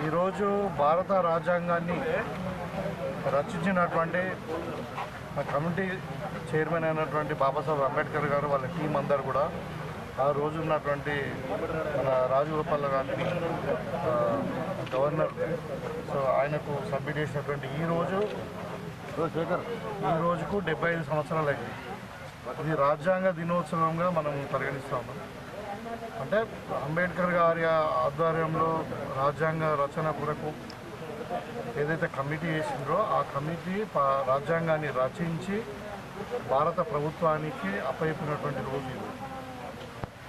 ఈరోజు భారత రాజ్యాంగాన్ని రచించినటువంటి కమిటీ చైర్మన్ అయినటువంటి బాబాసాహెబ్ అంబేద్కర్ గారు వాళ్ళ టీం అందరు కూడా ఆ రోజు ఉన్నటువంటి మన రాజగోపాల్ గారిని గవర్నర్ సో ఆయనకు సబ్మిట్ చేసినటువంటి ఈ రోజుకు 75 సంవత్సరాలు అయింది. ఇది రాజ్యాంగ దినోత్సవంగా మనం పరిగణిస్తాము. అంటే అంబేద్కర్ గారి ఆధ్వర్యంలో రాజ్యాంగ రచన కొరకు ఏదైతే కమిటీ చేసిండ్రో ఆ కమిటీ రాజ్యాంగాన్ని రచించి భారత ప్రభుత్వానికి అప్పచెప్పినటువంటి రోజు ఇది.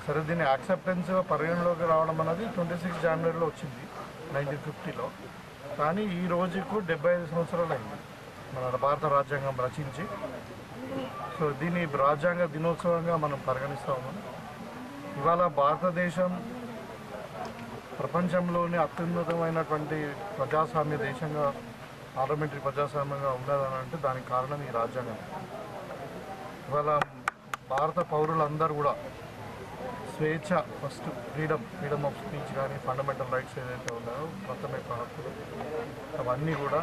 సరే, దీన్ని యాక్సెప్టెన్స్ పరిగణలోకి రావడం అన్నది 26 జనవరిలో వచ్చింది 1950లో. కానీ ఈ రోజుకు 75 సంవత్సరాలు అయింది మన భారత రాజ్యాంగం రచించి. సో దీన్ని రాజ్యాంగ దినోత్సవంగా మనం పరిగణిస్తాము. ఇవాళ భారతదేశం ప్రపంచంలోనే అత్యున్నతమైనటువంటి ప్రజాస్వామ్య దేశంగా, పార్లమెంటరీ ప్రజాస్వామ్యంగా ఉన్నదని అంటే దానికి కారణం ఈ రాజ్యాంగం. ఇవాళ భారత పౌరులందరూ కూడా స్వేచ్ఛ, ఫస్ట్ ఫ్రీడమ్ ఆఫ్ స్పీచ్ కానీ ఫండమెంటల్ రైట్స్ ఏదైతే ఉన్నాయో ప్రాథమిక హక్కులు అవన్నీ కూడా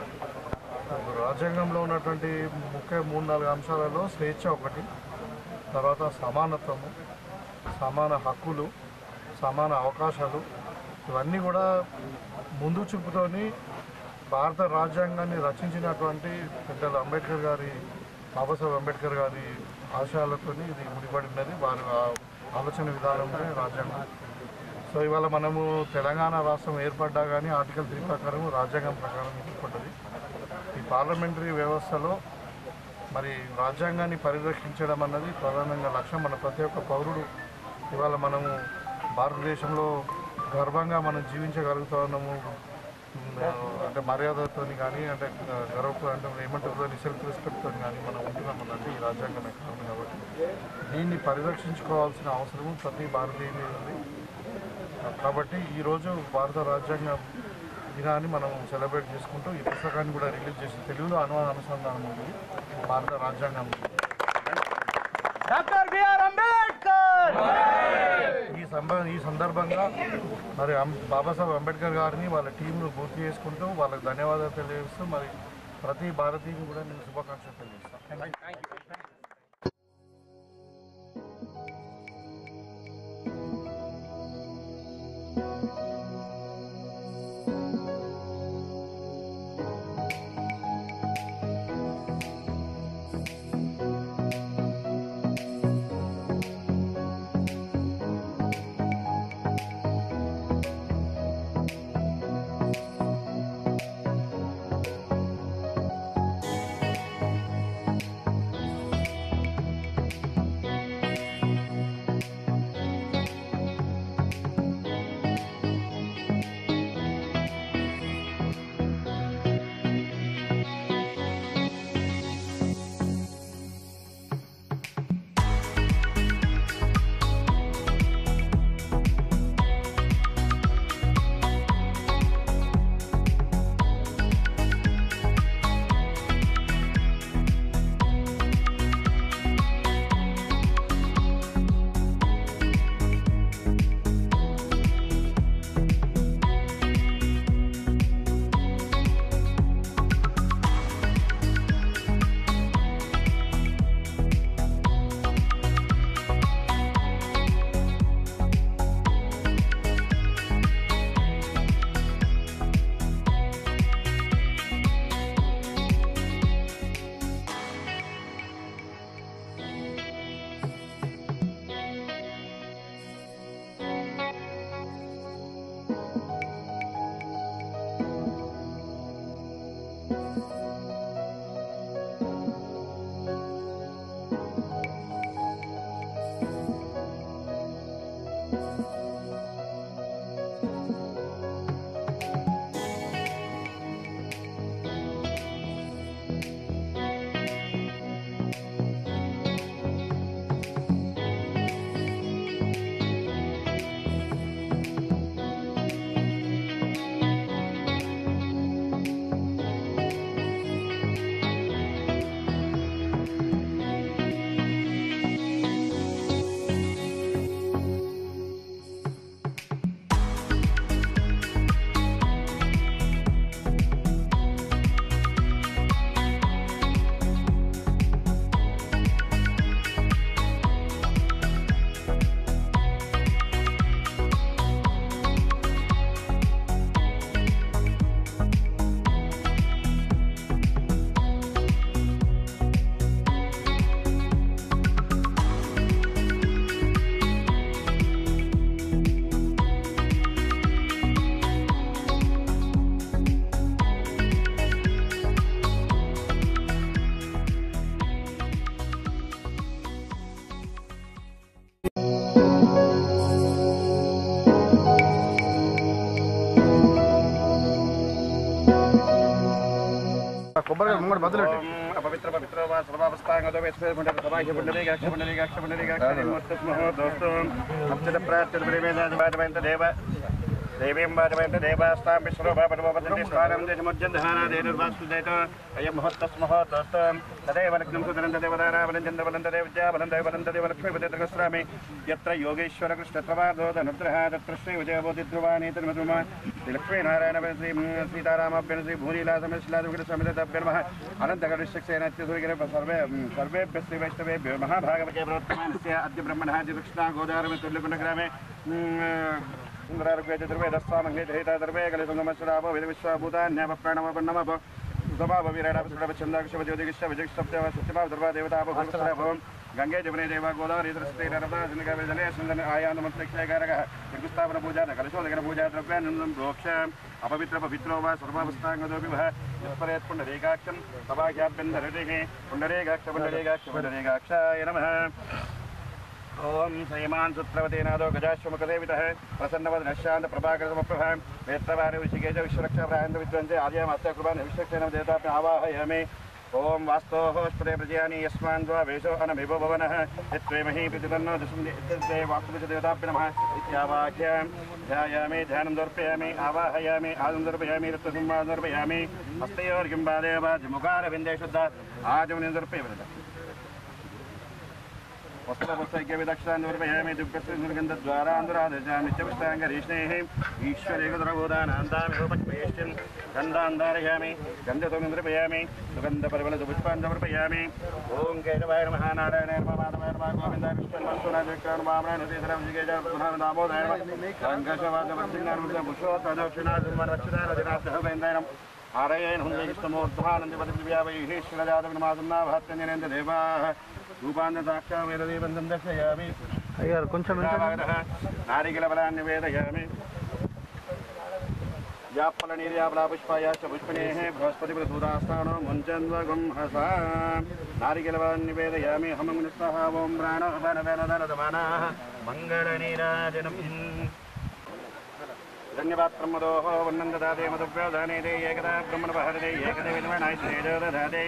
రాజ్యాంగంలో ఉన్నటువంటి ముఖ్య 3-4 అంశాలలో స్వేచ్ఛ ఒకటి, తర్వాత సమానత్వము, సమాన హక్కులు, సమాన అవకాశాలు, ఇవన్నీ కూడా ముందు చూపుతోని భారత రాజ్యాంగాన్ని రచించినటువంటి పెద్దలు బాబాసాహెబ్ అంబేద్కర్ గారి ఆశయాలతో ఇది ముడిపడినది. వారి ఆలోచన విధానంలో రాజ్యాంగం. సో ఇవాళ మనము తెలంగాణ రాష్ట్రం ఏర్పడ్డా కానీ ఆర్టికల్ 3 ప్రకారం రాజ్యాంగం ప్రకారం ఏర్పడ్డది. ఈ పార్లమెంటరీ వ్యవస్థలో మరి రాజ్యాంగాన్ని పరిరక్షించడం అన్నది ప్రధానంగా లక్ష్యం. మన ప్రతి ఒక్క పౌరుడు ఇవాళ మనము భారతదేశంలో గర్వంగా మనం జీవించగలుగుతున్నాము. అంటే మర్యాదతో కానీ, అంటే గర్వ అంటే ఏమంటారు సెల్ఫ్ రెస్పెక్ట్తో కానీ మనం ఉంటున్నామన్నది ఈ రాజ్యాంగమే కారణం. కాబట్టి దీన్ని పరిరక్షించుకోవాల్సిన అవసరం ప్రతి భారతీయుని ఉంది. కాబట్టి ఈరోజు భారత రాజ్యాంగ దినాన్ని మనం సెలబ్రేట్ చేసుకుంటూ ఈ పుస్తకాన్ని కూడా రిలీజ్ చేసి తెలుగులో అనుసంధానం ఉంది భారత రాజ్యాంగం. డాక్టర్ బిఆర్ అంబేద్కర్ ఈ సందర్భంగా మరి బాబాసాహెబ్ అంబేద్కర్ గారిని వాళ్ళ టీంను గుర్తు చేసుకుంటూ వాళ్ళకి ధన్యవాదాలు తెలియజేస్తూ మరి ప్రతి భారతీయుని కూడా నేను శుభాకాంక్షలు తెలియజేస్తాను. अपवित्र पवित्र वा सर्वावस्थांगतो वेस्ते पुण्डर सभाग्य पुण्डरीकाक्ष दोस्तों अक्षत प्राप्त प्रेमेदादवादवंत देव देवीं वादवंत देवास्तां विश्वरूपापदवपदन्ति स्थानं देशमुज्जन्धहाना देनुर्वास्तुदेत अयं महत्तस्मः दोस्तों तदेव लग्नं सुदरन्त देवदानावलञ्चन्द्रवलन्त देवज्ञावलन्त यत्र योगेश्वर कृष्णत्ववादो धनुद्रः तत्र श्रीविजयबोधिध्रुवानि तन्मधुमा श्रीलक्ष्मीनारायण सीतारामाभ्यं श्रीभूनीलासमशिलादुग्रसमितभ्यो नमः अनन्तगणेशसेनात्यसुरगिर सर्वेभ्यः श्रीवैष्णवेभ्यो महाभागवते प्रवर्तमानस्य अद्य ब्रह्मणः दक्षिणा गोदावरी तुल्यकुण्डग्रामे सुंदरारुग्य चतुर्वेदस्वामङ्गे दहिता सर्वे कलिसुन्दमश्रावो वेदविश्वभूतान्यापप्राणवपन्नमप सुभाववीराडविषुडवच्छन्दाक्षवज्योतिगिश्वविजयस्तप्तव गंगे जमुने देवा गोदावरी सरस्वती नर्मदा जले सुंदर आयानमत्क्षयकारकः ऋतुस्थापन पूजा कलशोदकन पूजा द्रव्यानन्दं प्रोक्ष अपवित्र पवित्रो वा सर्वावस्थाङ्गतोऽपि वः यत्परेत् पुण्डरीकाक्षं सभाख्याभ्यन्तरटिः पुण्डरीकाक्षाय नमः। ओम श्रीमान सुत्रवतीनादो गजाश्वमुखदेवितः प्रसन्नवदनशान्त प्रभाकर समप्रभः वेत्रवारि ऋषिकेश विश्वरक्षा प्रायन्त विद्वंसे आर्यमास्य कृपान् विश्वक्षेण देवताभ्य आवाहयामि। ओम वास्तोः स्पदे प्रजयानि यस्मान् द्वा वेशो अनभिभो भवनः यत्त्वेमहि प्रतिपन्नो दशमे वास्तुविच देवताभ्य नमः इत्यावाक्य ध्यायामि ध्यानं दर्पयामि आवाहयामि आदं दर्पयामि रत्नसंवादं दर्पयामि हस्तयोर्घ्यं पादयोर्मुखारविन्दे शुद्ध आचमनं दर्पयामि वस्त्रवस्त्रैक्यविदक्षान्दर्पयामि दिव्यस्त्रगन्धद्वारान्दरादशामि नित्यपुष्टाङ्गरीष्णेः ईश्वरेकद्रवोदानान्दामिहोपक्ष्मेष्टिं गन्धान्धारयामि गन्धसौन्दर्पयामि सुगन्धपरिमलसुपुष्पान् समर्पयामि। ॐ केशवाय नमः नारायणाय नमः माधवाय नमः गोविन्दाय विष्णुर्वंशनाय वामनाय नृसिंहराय ऋषिकेशाय दामोदराय नमः रक्षिताय नमः आरयेण हुन्दयस्तमोद्धानन्दपदव्यावैश्वरजातविनमासन्नाभात्यञ्जनेन्द्र देवाः रूपान्नदाक्षा वेददेवन्दं दर्शयामि। नारिकेलफलान् निवेदयामि। याप्फलनीर्याफलापुष्पायाश्च पुष्पिणेः बृहस्पतिप्रसूदास्थानो मुञ्चन्द्वगं हसा नारिकेलफलान् निवेदयामि। हमं निस्सहा ॐ प्राणोपनवेनदनदमानाः मङ्गलनीराजनम् धन्यवात्रं मदोः वर्णं ददाते मधुव्योधाने दे एकदा ब्रह्मणपहरदे एकदे विद्मनाय श्रेजो ददाते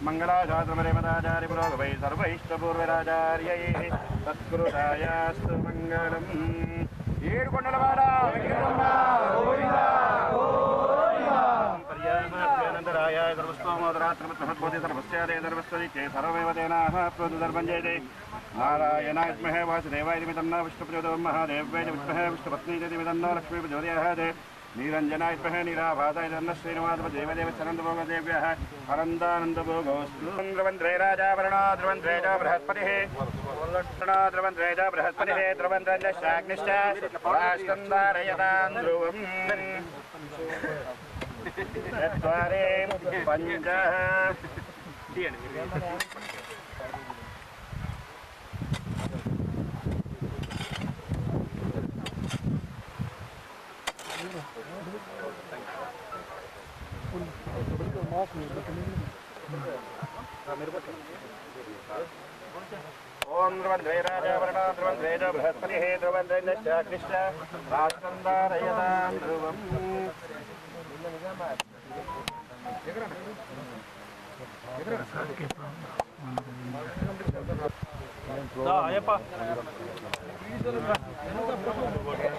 मङ्गलाशास्त्रमरेमदाचार्य पुरोगवै सर्वैष्टपूर्वराचार्यैः तत्कुरुतायास्तु मङ्गलम्। ఏడుకొండలవాడ पर्यायानन्तराय सर्वस्तोमोदरात्रमत्महत्वते सर्वस्यादे सर्वस्वदि चे सर्वमेव तेनाः प्रोदर्भं जयते नारायणाय विद्महे वासुदेवाय धीमहि विष्णुप्रचोदयात् महादेव्यै विद्महे विष्णुपत्नीयै धीमहि लक्ष्मी प्रचोदयात् नीरञ्जनाय विद्महे नीराभासाय देवदेवचरणन्दभोगदेव्यः अनन्दानन्दभोगोऽस्तु। ध्रुवन्द्रे राजा वरुणो ध्रुवन्द्रे च बृहस्पतिः ध्रुवन्द्रे च बृहस्पतिः ध्रुवन्द्रश्चाग्निश्च राष्ट्रन्दारयतान् ध्रुवम् चत्वारे पञ्च ओम ध्रुवन्द्रे राजा वरुणो ध्रुवन्द्रे च बृहस्पतिः ध्रुवन्द्रश्चाग्निश्च राष्ट्रन्दारयतान् ध्रुवम्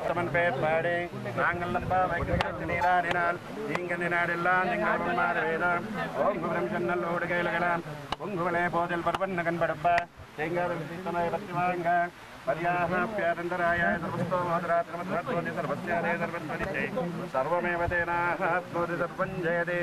समन्पेट पाड़े नांगल्लंबा वैकल्पनीरानिनाल दींगनिनाडिल्लान दिंगल्बम्मारवेदाम ओम ब्रह्मचन्नल ओडगैलगलाम ओंगुवले बोदल परवन्नगन बडब्बा तेंगार विसितमय पत्तिवांगा पर्याः प्यारंदराय सर्वस्तो मोदरात्रमध्वोदि सर्वस्यादे सर्वस्वदिते सर्वमेव तेनाः त्वोदि सर्वं जयते।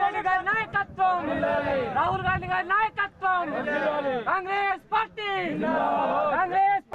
రెడ్డి గారి నాయకత్వం, రాహుల్ గాంధీ గారి నాయకత్వం, కాంగ్రెస్ పార్టీ, కాంగ్రెస్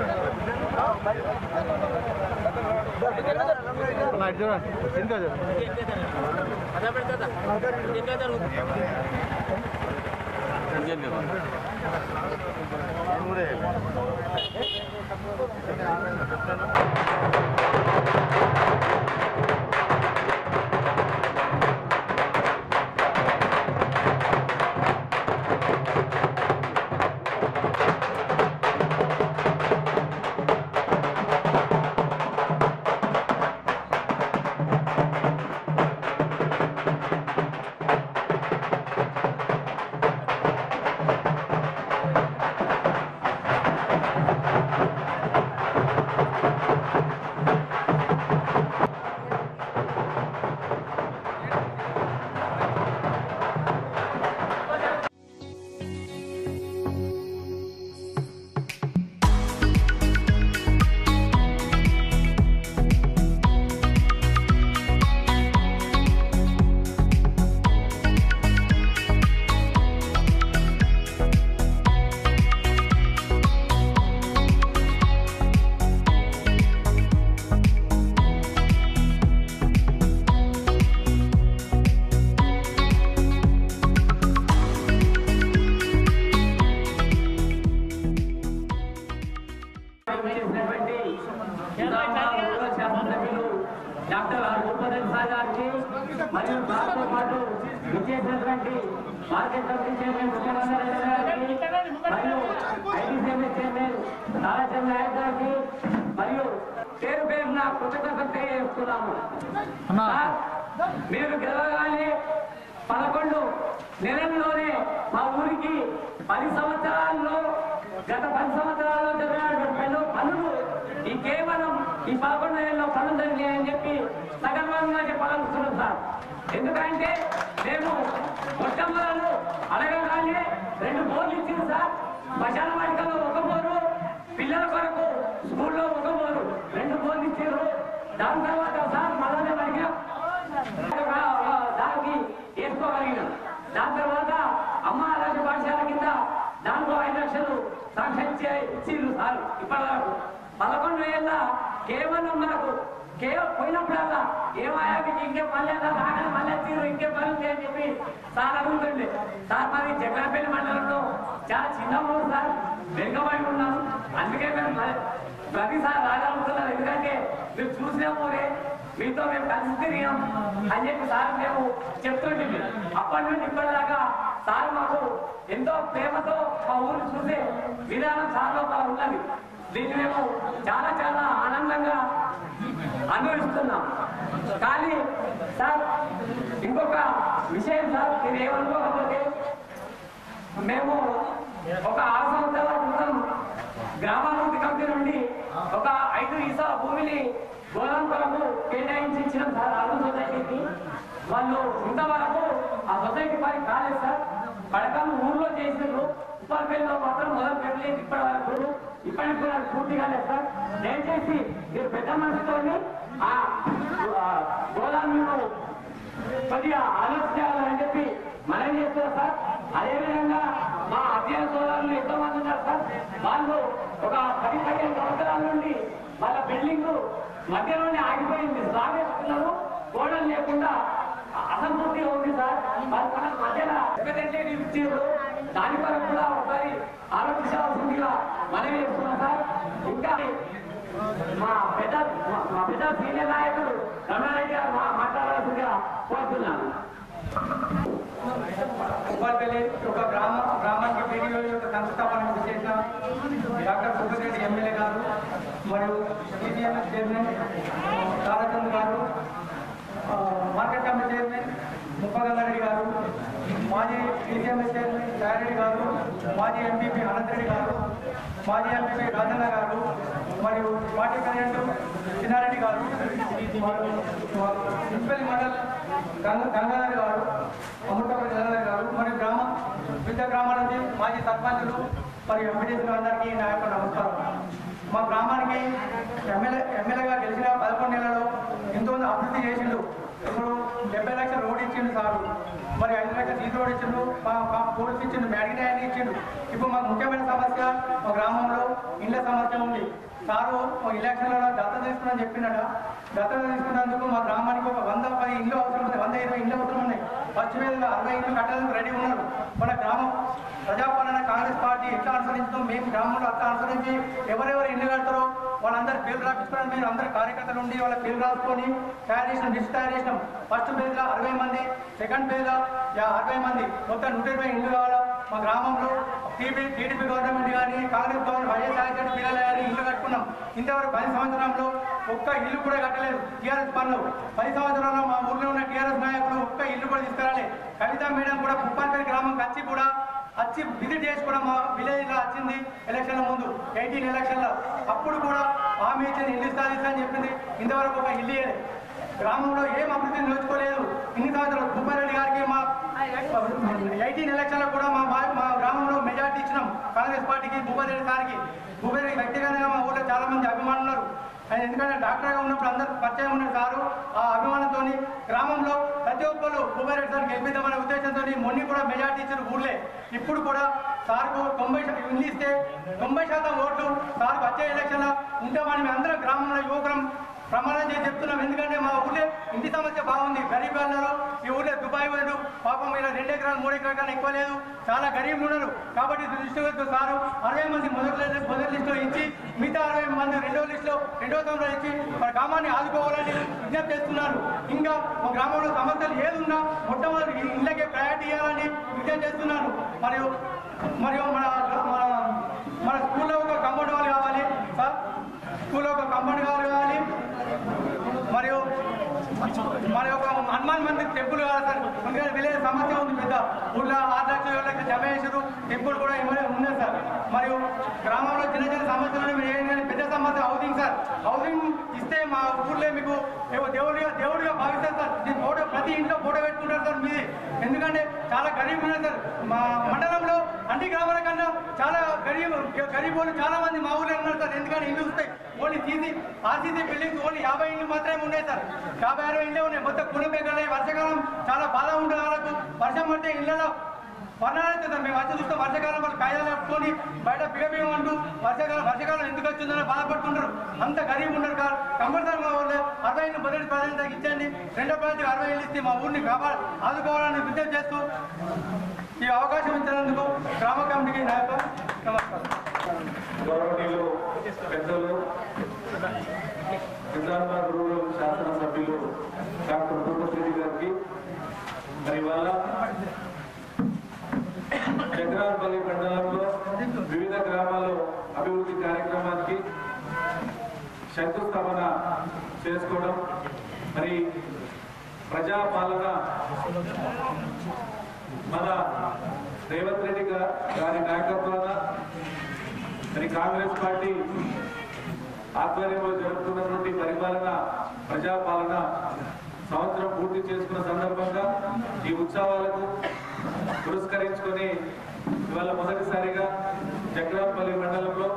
డాక్టర్ రూపదన్ సార్ గారికి మరియు వారితో పాటు విచ్చేసినటువంటి మార్కెట్ కమిటీ చైర్మన్ ముఖ్యమంత్రి గారికి మరియు ఐటీసీఎంఏ చైర్మన్ నారాయణ నాయక్ గారికి మరియు పేరు పేరున కృతజ్ఞతలు తెలియజేస్తున్నాము. మీరు గెలవగానే 11 నెలల్లోనే మా ఊరికి 10 సంవత్సరాల్లో గత 10 సంవత్సరాల్లో జరిగిన పనులు ఈ కేవలం ఈ 11 నెలల్లో పనులు జరిగాయని చెప్పి సగర్వంగా చెప్పగలుగుతున్నాం సార్. ఎందుకంటే మేము మొట్టమొదలు అడగగానే 2 బోర్లు ఇచ్చింది సార్. శ్మశాన వాటికలో 1 బోరు, పిల్లల కొరకు స్కూల్లో 1 బోరు, 2 బోర్లు ఇచ్చారు. దాని తర్వాత సార్ మళ్ళీ అడిగా దానికి వేసుకోగలిగినాం. దాని తర్వాత అమ్మ ఆరోగ్య పాఠశాల కింద దాంట్లో 5 లక్షలు సాంక్షన్ ఇచ్చిండ్రు సార్. ఇప్పటివరకు 11 ఏళ్ళ కేవలం మనకు పోయినప్పుడల్లా ఏమయ్యా మీకు ఇంకే మళ్ళీ రాగానే మళ్ళీ వచ్చిర్రు ఇంకే పనులు అని చెప్పి సార్ అడుగుతుండే. సార్ మరి జగ్గాపల్లి మండలంలో చాలా చిన్న ఊరు సార్, వెనుకబడి ఉన్నాం. అందుకే మేము ప్రతిసారి రాగలుగుతున్నాం. ఎందుకంటే మీరు చూసిన ఊరే, మీతో మేము కలిసి తిరిగాం అని చెప్పి సార్ మేము చెప్తుంటే అప్పటి నుండి ఇప్పటిదాకా సార్ మాకు ఎంతో ప్రేమతో మా ఊరు చూసే విధానం సార్ లోపల ఉన్నది. దీన్ని మేము చాలా చాలా ఆనందంగా అనుభవిస్తున్నాం. కానీ సార్ ఇంకొక విషయం సార్, మీరు ఏమనుకోకపోతే మేము ఒక 6 సంవత్సరాల క్రితం గ్రామాభివృద్ధి కమిటీ నుండి ఒక 5 ఈసా భూమిని గోదాం కొరకు కేటాయించి ఇచ్చినాం సార్ అరుణ సొసైటీకి. వాళ్ళు ఇంతవరకు ఆ సొసైటీ పని కాలేదు సార్. పడకం ఊర్లో చేసిండ్రు, ఉప్పల్పల్లిలో మాత్రం మొదలు పెట్టలేదు ఇప్పటి వరకు. ఇప్పటికి కూడా పూర్తి కాలేదు సార్. దయచేసి మీరు పెద్ద మనసుతోని ఆ గోదాంను కొద్దిగా ఆలోచించాలని చెప్పి మనం చేస్తున్నారు సార్. అదేవిధంగా మా అధ్యయన సోదరులు ఎంతో మంది ఉన్నారు సార్. వాళ్ళు ఒక 10-15 సంవత్సరాల నుండి వాళ్ళ బిల్డింగ్ మధ్యలోనే ఆగిపోయింది. స్లాబ్ వేసుకున్నారు, గోడలు లేకుండా అసంపూర్తిగా ఉంది సార్. వాళ్ళ మధ్యలో రిప్రజెంటేటివ్ ఇచ్చారు. దాని కొరకు కూడా ఒకసారి ఆలోచించాల్సిందిగా మనం చేస్తున్నాం సార్. ఇంకా మా పెద్ద సీనియర్ నాయకుడు రమణారెడ్డి గారు మాట్లాడాల్సిందిగా కోరుతున్నాను. ఉప్పల్పల్లి ఒక గ్రామానికి పీడీఓ యొక్క సంస్థాపన చేసిన డాక్టర్ సుబ్బరెడ్డి ఎమ్మెల్యే గారు మరియు టీసీఎంఎస్ చైర్మన్ తారాచంద్ర గారు, మార్కెట్ కమిటీ చైర్మన్ ముప్పగంగారెడ్డి గారు, మాజీ టీసీఎంఎస్ చైర్మన్ సాయిరెడ్డి గారు, మాజీ ఎంపీపీ అనంతరెడ్డి గారు, మాజీ ఎంపీపీ రాజన్న గారు మరియు పార్టీ ప్రెసిడెంట్ చిన్నారెడ్డి గారు, మున్సిపల్ మండల్ గంగాధర్ గారు, అమృతపల్లి గంగాధర్ గారు మరియు వివిధ గ్రామాల నుంచి మాజీ సర్పంచులు మరియు ఎంపీటీసీలు అందరికీ నా యొక్క నమస్కారం. మా గ్రామానికి ఎమ్మెల్యేగా గెలిచిన 11 నెలల్లో ఎంతో అభివృద్ధి చేసిండు. ఇప్పుడు 70 లక్షల రోడ్ ఇచ్చిండు ఇచ్చిండు సారు. మరి 5 లక్షల సీట్ రోడ్ ఇచ్చిండు, మా పోలీసు ఇచ్చిండు, మ్యాడిగినాయని ఇచ్చిండు. ఇప్పుడు మాకు ముఖ్యమైన సమస్య మా గ్రామంలో ఇళ్ళ సమస్య ఉంది. సారు ఎలక్షన్లలో దత్తత తీసుకుని చెప్పినట. దత్తత తీసుకున్నందుకు మా గ్రామానికి ఒక 110 ఇళ్ళు అవసరం ఉంది, 120 ఇళ్ళు అవసరం ఉన్నాయి. పశ్చిమ 60 ఇళ్ళు కట్టడానికి రెడీ ఉన్నారు. మన గ్రామం ప్రజాపాలన కాంగ్రెస్ పార్టీ ఎట్లా అనుసరించడం, మేము గ్రామంలో అట్లా అనుసరించి ఎవరెవరు ఇల్లు కడతారో వాళ్ళందరూ పేర్లు రాపించుకోవడం, మీరు అందరు కార్యకర్తలు ఉండి వాళ్ళ పేర్లు రాసుకొని తయారు చేసినాం, లిస్ట్ తయారు చేసినాం. ఫస్ట్ పేజ్లో 60 మంది, సెకండ్ పేజ్లో 60 మంది, మొత్తం 120 ఇళ్ళు కావాలా. మా గ్రామంలో టీడీపీ గవర్నమెంట్ కానీ కాంగ్రెస్ గవర్నమెంట్ వైఎస్ఆర్ పిల్లలు కానీ ఇల్లు కట్టుకున్నాం. ఇంతవరకు 10 సంవత్సరంలో ఒక్క ఇల్లు కూడా కట్టలేదు. టీఆర్ఎస్ పనులు 10 సంవత్సరాల్లో మా ఊర్లో ఉన్న టీఆర్ఎస్ నాయకులు ఒక్క ఇల్లు కూడా తీసుకురాలి. కవిత మేడం కూడా పుప్పాలపేట గ్రామం వచ్చి విజిట్ చేసి కూడా మా విలేజ్లో వచ్చింది ఎలక్షన్ల ముందు 18 ఎలక్షన్లో. అప్పుడు కూడా హామీ ఇచ్చింది, ఇల్లు ఇస్తా అని చెప్పింది. ఇంతవరకు ఒక ఇల్లు ఇయ్యలేదు. గ్రామంలో ఏం అభివృద్ధి నోచుకోలేదు. ఇన్ని సంవత్సరాలు భూపారెడ్డి గారికి మా 18 ఎలక్షన్లో కూడా మా గ్రామంలో మెజార్టీ ఇచ్చినాం కాంగ్రెస్ పార్టీకి, భూపారెడ్డి సార్కి. భూపారెడ్డి వ్యక్తిగతంగా మా ఊళ్ళో చాలా మంది అభిమానులు ఉన్నారు. ఆయన ఎందుకంటే డాక్టర్గా ఉన్నప్పుడు అందరూ పరిచయం ఉన్నారు సారు. ఆ అభిమానంతో గ్రామంలో ప్రతి ఒక్కరు భూపారెడ్డి సార్ గెలిపిద్దామనే ఉద్దేశంతో మొన్న కూడా మెజార్టీ ఇచ్చారు ఊళ్ళే. ఇప్పుడు కూడా సార్కు 90% ఇల్లు ఇస్తే 90% ఓట్లు సార్కు వచ్చే ఎలక్షన్లో ఉంటామని మేము అందరం గ్రామంలో యువకులం ప్రమాణం చేసి చెప్తున్నాం. ఎందుకంటే మా ఊళ్ళో ఇంటి సమస్య బాగుంది. గరీబ్ అన్నారు. ఈ ఊళ్ళో దుబాయ్ వాళ్ళు పాపం ఇలా 2 ఎకరాలు 3 ఎకరాల కన్నా ఎక్కువ లేదు, చాలా గరీబులు ఉన్నారు. కాబట్టి దృష్టి సారు 60 మంది మొదటి లిస్టులో ఇచ్చి మిగతా 60 మంది రెండో సంవత్సరంలో ఇచ్చి మన గ్రామాన్ని ఆదుకోవాలని విజ్ఞప్తి చేస్తున్నారు. ఇంకా మా గ్రామంలో సమస్యలు ఏదున్నా మొట్టమొదటి ఇళ్ళకే ప్రయారిటీ ఇవ్వాలని విజ్ఞప్తి చేస్తున్నాను. మరియు మన స్కూల్లో ఒక కాంపౌండ్ వాళ్ళు కావాలి సార్, స్కూల్లో ఒక కాంపౌండ్ వాళ్ళు కావాలి. మరియు మరి ఒక హనుమాన్ మందిర్ టెంపుల్ కావాలి సార్. ఎందుకంటే విలేజ్ సమస్య ఉంది పెద్ద. ఊళ్ళో 6 లక్షల జమ చేసారు, టెంపుల్ కూడా ఏమైనా ఉన్నాయి సార్. మరియు గ్రామంలో చిన్న సమస్యలు ఏంటంటే పెద్ద సమస్య హౌసింగ్ సార్. హౌసింగ్ ఇస్తే మా ఊళ్ళో మీకు దేవుడిగా భావిస్తారు సార్. ఫోటో ప్రతి ఇంట్లో ఫోటో పెట్టుకుంటారు సార్ మీది. ఎందుకంటే చాలా గరీబ్ ఉన్నారు సార్. మా మండలంలో అన్ని గ్రామాల కన్నా చాలా గరీబోళ్ళు చాలా మంది మా ఊళ్ళో ఉన్నారు సార్. ఎందుకంటే ఇల్లు వస్తాయి ఓన్లీ ఆర్సీసీ బిల్డింగ్స్ ఓన్లీ 50 ఇళ్ళు మాత్రమే ఉన్నాయి సార్. 50-60 ఇళ్ళే ఉన్నాయి. మొత్తం కుటుంబీకరణ. వర్షాకాలం చాలా బాధ ఉంటుంది వాళ్ళకు. వర్షం పడితే ఇళ్ళలో వర్ణాలైతే సార్. మేము వచ్చి చూస్తాం వర్షాకాలం వాళ్ళు కాయలు కట్టుకొని బయట బిగబిగమంటూ వర్షాకాలం ఎందుకు వచ్చిందని బాధపడుతుంటారు. అంత గరీబ్ ఉండరు కాదు. కంపల్సరీ మా ఊళ్ళో 60 ఇళ్ళు మొదటి ప్రజెంట్ ఇచ్చండి. రెండో ప్రజెంట్కి 60 ఇళ్ళు ఇస్తే మా ఊరిని ఆదుకోవాలని విజ్ఞప్తి చేస్తూ ఈ అవకాశం ఇచ్చినందుకు గ్రామ కమిటీకి నా యొక్క నమస్కారం. గౌరవనీయులు పెద్దలు నిజామాబాద్ రూరల్ శాసనసభ్యులు డాక్టర్ భూపతిరెడ్డి గారికి మరి ఇవాళ చంద్రాలపల్లి మండలంలో వివిధ గ్రామాల్లో అభివృద్ధి కార్యక్రమానికి శంకుస్థాపన చేసుకోవడం, మరి ప్రజాపాలన మన రేవంత్ రెడ్డి గారి నాయకత్వాన మరి కాంగ్రెస్ పార్టీ ఆధ్వర్యంలో జరుగుతున్నటువంటి పరిపాలన ప్రజాపాలన సంవత్సరం పూర్తి చేసుకున్న సందర్భంగా ఈ ఉత్సవాలకు పురస్కరించుకొని ఇవాళ మొదటిసారిగా జగరాంపల్లి మండలంలో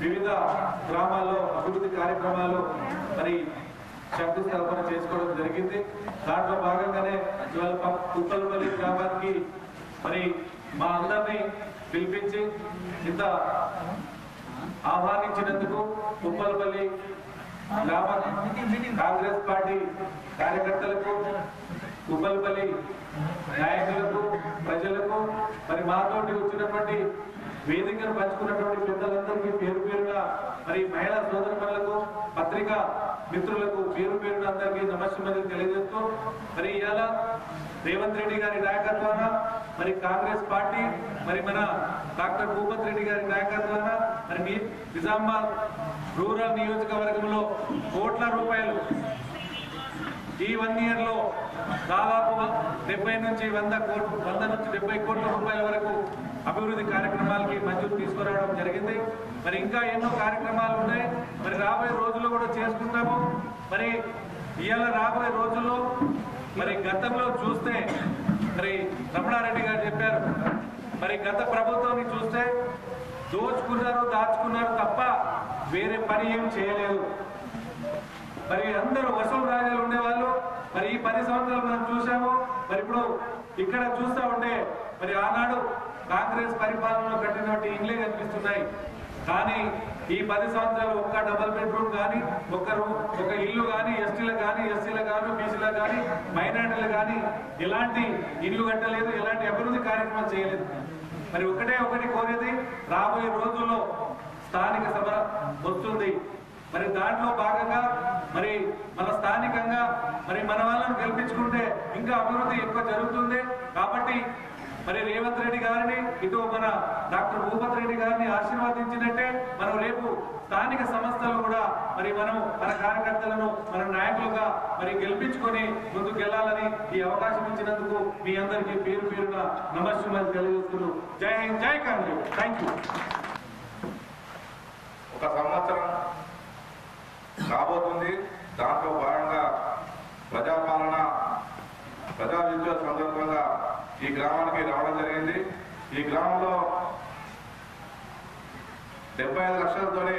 వివిధ గ్రామాల్లో అభివృద్ధి కార్యక్రమాలు మరి శంకుస్థాపన చేసుకోవడం జరిగింది. దాంట్లో భాగంగానే ఇవాళ కుప్పలపల్లి గ్రామానికి మరి మా అందరినీ పిలిపించి ఇంత ఆహ్వానించినందుకు కుప్పలపల్లి గ్రామ కాంగ్రెస్ పార్టీ కార్యకర్తలకు, కుప్పలపల్లి నాయకులకు, ప్రజలకు, మరి మాతోటి వచ్చినటువంటి వేదికను పంచుకున్నటువంటి పెద్దలందరికీ పేరు పేరుగా, మరి మహిళా సోదరులకు, పత్రికా మిత్రులకు పేరు పేరున అందరికీ నమస్కారం తెలియజేస్తూ, మరి ఇవాళ రేవంత్ రెడ్డి గారి నాయకత్వాన మరి కాంగ్రెస్ పార్టీ మరి మన డాక్టర్ భూపత్ రెడ్డి గారి నాయకత్వాన మరి నిజామాబాద్ రూరల్ నియోజకవర్గంలో కోట్ల రూపాయలు ఈ 1 ఇయర్ లో దాదాపు 70 నుంచి 70 కోట్ల రూపాయల వరకు అభివృద్ధి కార్యక్రమాలకి మంజూరు తీసుకురావడం జరిగింది. మరి ఇంకా ఎన్నో కార్యక్రమాలు ఉన్నాయి. మరి రాబోయే రోజుల్లో కూడా చేసుకుంటాము. మరి ఇవాళ రాబోయే రోజుల్లో మరి గతంలో చూస్తే మరి రమణారెడ్డి గారు చెప్పారు, మరి గత ప్రభుత్వాన్ని చూస్తే దోచుకున్నారు, దాచుకున్నారు తప్ప వేరే పని ఏం చేయలేదు. మరి అందరూ వసూలు రాజాలు ఉండేవాళ్ళు, మరి ఈ 10 సంవత్సరాలు మనం చూసాము. మరి ఇప్పుడు ఇక్కడ చూస్తూ ఉంటే మరి ఆనాడు కాంగ్రెస్ పరిపాలనలో కట్టినటువంటి ఇండ్లే కనిపిస్తున్నాయి. కానీ ఈ 10 సంవత్సరాలు ఒక్క డబుల్ బెడ్రూమ్ కానీ ఒక ఇల్లు కానీ ఎస్టీలకు కానీ బీసీలకు కానీ మైనారిటీలకు కానీ ఎలాంటి ఇల్లు కట్టలేదు, ఎలాంటి అభివృద్ధి కార్యక్రమాలు చేయలేదు. మరి ఒకటి కోరేది రాబోయే రోజుల్లో స్థానిక సభ వస్తుంది. మరి దాంట్లో భాగంగా మరి మన స్థానికంగా మరి మన వాళ్ళని గెలిపించుకుంటే ఇంకా అభివృద్ధి ఎక్కువ జరుగుతుంది. కాబట్టి మరి రేవంత్ రెడ్డి గారిని ఇటు మన డాక్టర్ భూపత్ రెడ్డి గారిని ఆశీర్వదించినట్టే మనం రేపు స్థానిక సంస్థలు కూడా మరి మనం మన కార్యకర్తలను మన నాయకులుగా మరి గెలిపించుకొని ముందుకు వెళ్ళాలని ఈ అవకాశం ఇచ్చినందుకు మీ అందరికీ పేరు పేరుగా నమస్కారం తెలియజేస్తున్నాను. జై హింద్, జై కాంగ్రెస్. Thank you. ఒక సంవత్సరం రాబోతుంది. దాంట్లో భాగంగా ప్రజాపాలన ప్రజా విద్యుత్ సందర్భంగా ఈ గ్రామానికి రావడం జరిగింది. ఈ గ్రామంలో 75 లక్షలతోని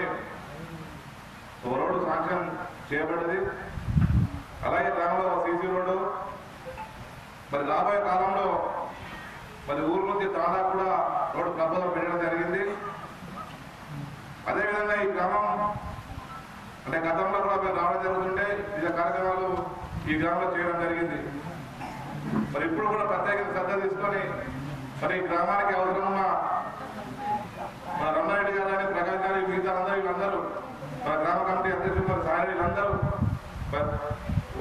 ఒక రోడ్డు శాంక్షన్ చేయబడింది. అలాగే గ్రామంలో సీసీ రోడ్డు మరి రాబోయే కాలంలో మరి ఊరు నుంచి తాండా కూడా రోడ్డు ప్రపోజల్ పెట్టడం జరిగింది. అదేవిధంగా ఈ గ్రామం అంటే గతంలో కూడా మేము రావడం జరుగుతుంటే వివిధ కార్యక్రమాలు ఈ గ్రామంలో చేయడం జరిగింది. మరి ఇప్పుడు కూడా ప్రత్యేక శ్రద్ధ తీసుకొని మరి గ్రామానికి అవసరం ఉన్న మన రమణారెడ్డి గారు కానీ ప్రకాష్ గారు మిగతా వీళ్ళందరూ మన గ్రామ కమిటీ అధ్యక్షులు మరి సాయి వీళ్ళందరూ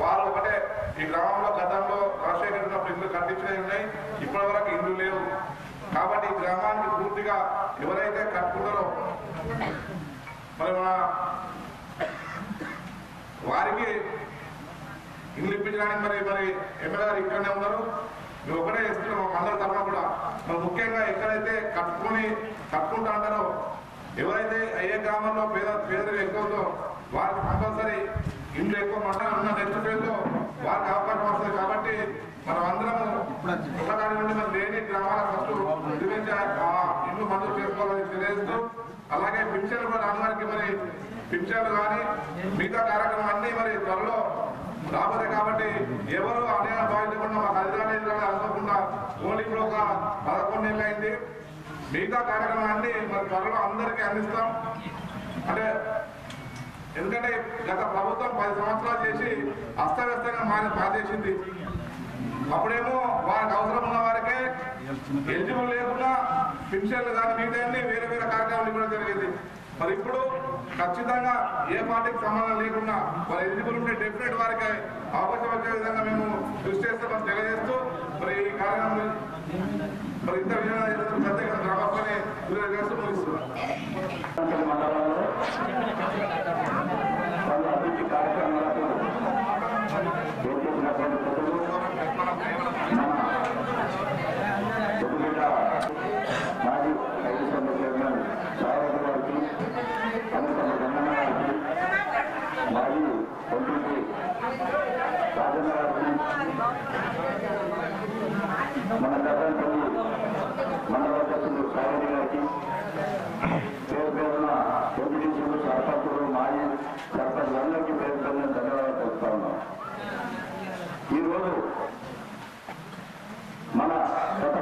వాళ్ళు ఒకటే ఈ గ్రామంలో గతంలో రాజశేఖర్ ఉన్నప్పుడు ఇల్లు కట్టించినవి ఉన్నాయి, ఇప్పటి వరకు ఇల్లు లేవు. కాబట్టి ఈ గ్రామానికి పూర్తిగా ఎవరైతే కట్టుకుంటారో మరి మన వారికి ఇల్లు ఇప్పించడానికి మరి ఎమ్మెల్యే గారు ఇక్కడనే ఉన్నారు. మేము ఒకటే చేస్తున్నాం అందరి తరఫున కూడా. మరి ముఖ్యంగా ఎక్కడైతే కట్టుకుంటా అంటారో ఎవరైతే ఏ గ్రామంలో పేదలు ఎక్కువ ఉందో వారికి కంపల్సరీ ఇల్లు ఎక్కువ మంటలు ఉన్న నెక్స్ట్ ఫేజ్ లో వారికి అవకాశం వస్తుంది. కాబట్టి మనం అందరం ఉన్నదాని నుండి మరి లేని గ్రామాల ఫస్ట్ నిర్మించి ఇల్లు మంజూరు చేసుకోవాలని తెలియజేస్తూ, అలాగే పింఛన్లు కూడా రామగారికి మరి పింఛన్లు కానీ మిగతా కార్యక్రమం అన్ని మరి త్వరలో రాబోతే కాబట్టి ఎవరు అన్యాయం భావించకుండా మాకు అధికారులు అనుకోకుండా ఓన్లీ ఇప్పుడు ఒక 11 నెలలు అయింది. మిగతా కార్యక్రమం అన్ని మరి త్వరలో అందరికీ అందిస్తాం. అంటే ఎందుకంటే గత ప్రభుత్వం 10 సంవత్సరాలు చేసి అస్తవ్యస్తంగా మానేసింది. అప్పుడేమో వారికి అవసరం ఉన్న వారికే ఎలిజిబుల్ లేకుండా పింఛన్లు కానీ మిగతా వేరే వేరే కార్యక్రమాలు ఇవ్వడం జరిగింది. మరి ఇప్పుడు ఖచ్చితంగా ఏ పార్టీకి సంబంధం లేకుండా వారు ఎలిజిబుల్ ఉంటే డెఫినెట్ వారికి అవకాశం వచ్చే విధంగా మేము కృషి చేస్తామని తెలియజేస్తూ మరి ఈ కార్యక్రమం మరి ఇంత ప్రత్యేక గ్రామాన్ని చేస్తూ ముగిస్తున్నాం. అభివృద్ధి కార్యక్రమాలకు మాజీ ఐదు సంఘ చైర్మన్ సారథి గారికి, అనుసంధ గంగన్న గారికి, మాజీ ఎంపీ రాజన్న గారికి, మన గతంపల్లి మండల అధ్యక్షులు సారథి గారికి, పేరు పేరున ఎంపీటీసీలు, సర్పంచులు, మాజీ సర్పంచులందరికీ పేరు పేరున ధన్యవాదాలు తెలుపుతా ఉన్నాం. ఈరోజు మన గత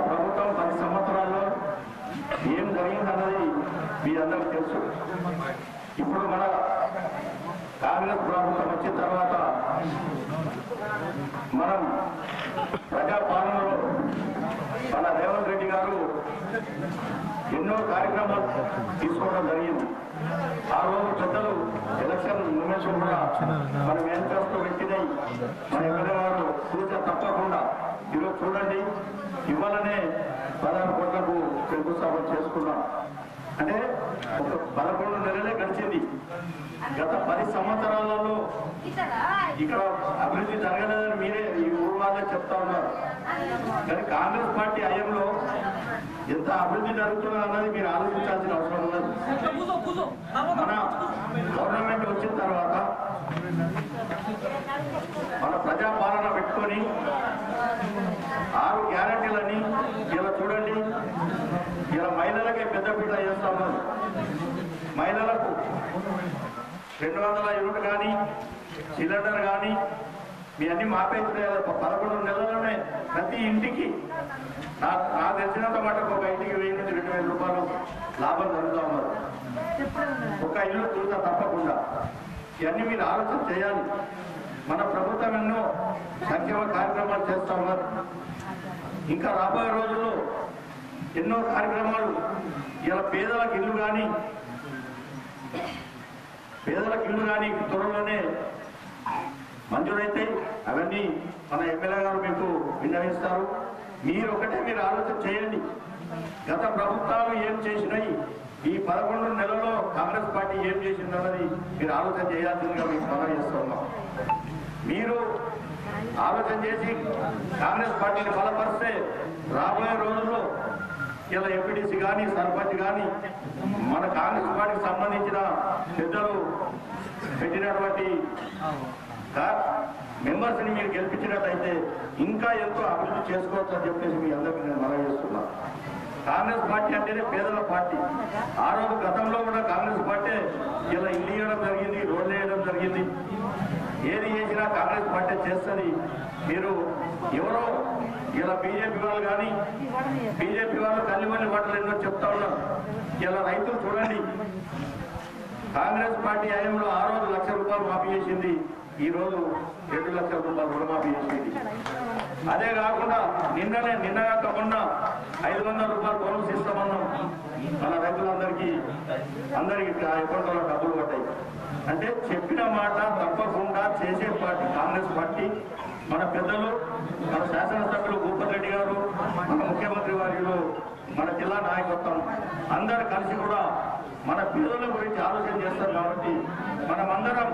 ప్రభుత్వం 10 సంవత్సరాల్లో ఏం జరిగిందన్నది మీ అందరికీ తెలుసు. ఇప్పుడు మన కాంగ్రెస్ ప్రభుత్వం వచ్చిన తర్వాత మనం ప్రజాపాలనలో మన రేవంత్ రెడ్డి గారు ఎన్నో కార్యక్రమాలు తీసుకోవడం జరిగింది. ఆ రోజు పెద్దలు ఎలక్షన్ మూమెంట్స్ కూడా మన మేనిఫెస్టో పెట్టినాయి. మన ఎమ్మెల్యే గారు సూచన తప్పకుండా ఈరోజు చూడండి, ఇవాళనే 16 కోట్లకు శంకుస్థాపన చేసుకున్నాం. అంటే ఒక 11 నెలలే గడిచింది. గత 10 సంవత్సరాలలో ఇక్కడ అభివృద్ధి జరగలేదని మీరే ఈ ఊరు వాళ్ళే చెప్తా ఉన్నారు. కానీ కాంగ్రెస్ పార్టీ హయాంలో ఎంత అభివృద్ధి జరుగుతుందో అన్నది మీరు ఆలోచించాల్సిన అవసరం ఉన్నది. మన గవర్నమెంట్ వచ్చిన తర్వాత మన ప్రజాపాలన పెట్టుకొని 6 గ్యారెంటీలని ఇలా చూడండి, ఇలా మహిళలకే పెద్దపీట చేస్తా ఉన్నారు. మహిళలకు 200 యూనిట్ కానీ సిలిండర్ కానీ మీ అన్ని మాపేస్తున్నాయి. 11 నెలల్లోనే ప్రతి ఇంటికి నాకు తెలిసినంత మటుకు ఒక ఇంటికి 1000 నుంచి 2000 రూపాయలు లాభం జరుగుతూ ఉన్నారు. ఒక ఇల్లు చూస్తా తప్పకుండా. ఇవన్నీ మీరు ఆలోచన చేయాలి. మన ప్రభుత్వం ఎన్నో సంక్షేమ కార్యక్రమాలు చేస్తూ ఉన్నారు. ఇంకా రాబోయే రోజుల్లో ఎన్నో కార్యక్రమాలు ఇలా పేదలకు ఇల్లు కానీ త్వరలోనే మంజూరైతే అవన్నీ మన ఎమ్మెల్యే గారు మీకు విన్నవిస్తారు. మీరు ఆలోచన చేయండి. గత ప్రభుత్వాలు ఏం చేసినాయి, ఈ 11 నెలల్లో కాంగ్రెస్ పార్టీ ఏం చేసిందన్నది మీరు ఆలోచన చేయాల్సిందిగా మీకు మనం చేస్తున్నాం. మీరు ఆలోచన చేసి కాంగ్రెస్ పార్టీని బలపరిస్తే రాబోయే రోజుల్లో ఇలా ఎంపీటీసీ కానీ సర్పంచ్ కానీ మన కాంగ్రెస్ పార్టీకి సంబంధించిన పెద్దలు పెట్టినటువంటి మెంబర్స్ని మీరు గెలిపించినట్లయితే ఇంకా ఎంతో అభివృద్ధి చేసుకోవచ్చు అని చెప్పేసి మీ అందరికీ నేను మనవి చేస్తున్నాను. కాంగ్రెస్ పార్టీ అంటేనే పేదల పార్టీ. ఆ రోజు గతంలో కూడా కాంగ్రెస్ పార్టీ ఇలా ఇల్లు ఇవ్వడం జరిగింది, రోడ్లు వేయడం జరిగింది. ఏది చేసినా కాంగ్రెస్ పార్టీ చేస్తుంది. మీరు ఎవరో ఇలా బీజేపీ వాళ్ళు కానీ బీజేపీ వాళ్ళు కల్లిమల్లి మాటలు ఎన్నో చెప్తా ఉన్నారు. ఇలా రైతులు చూడండి, కాంగ్రెస్ పార్టీ హయాంలో ఆ రోజు 1 లక్ష రూపాయలు మాఫీ చేసింది, ఈ రోజు 2 లక్షల రూపాయలు రుణమాఫీ చేసింది. అదే కాకుండా నిన్నగాక మొన్న 500 రూపాయలు బోనస్ ఇస్తామన్నాం. మన రైతులందరికీ అకౌంట్లో డబ్బులు పడ్డాయి. అంటే చెప్పిన మాట తప్పకుండా చేసే పార్టీ కాంగ్రెస్ పార్టీ. మన పెద్దలు, మన శాసనసభ్యులు భూపతి రెడ్డి గారు, మన ముఖ్యమంత్రి వారిలో, మన జిల్లా నాయకత్వం అందరు కలిసి కూడా మన పిల్లల గురించి ఆలోచన చేస్తారు. కాబట్టి మనమందరం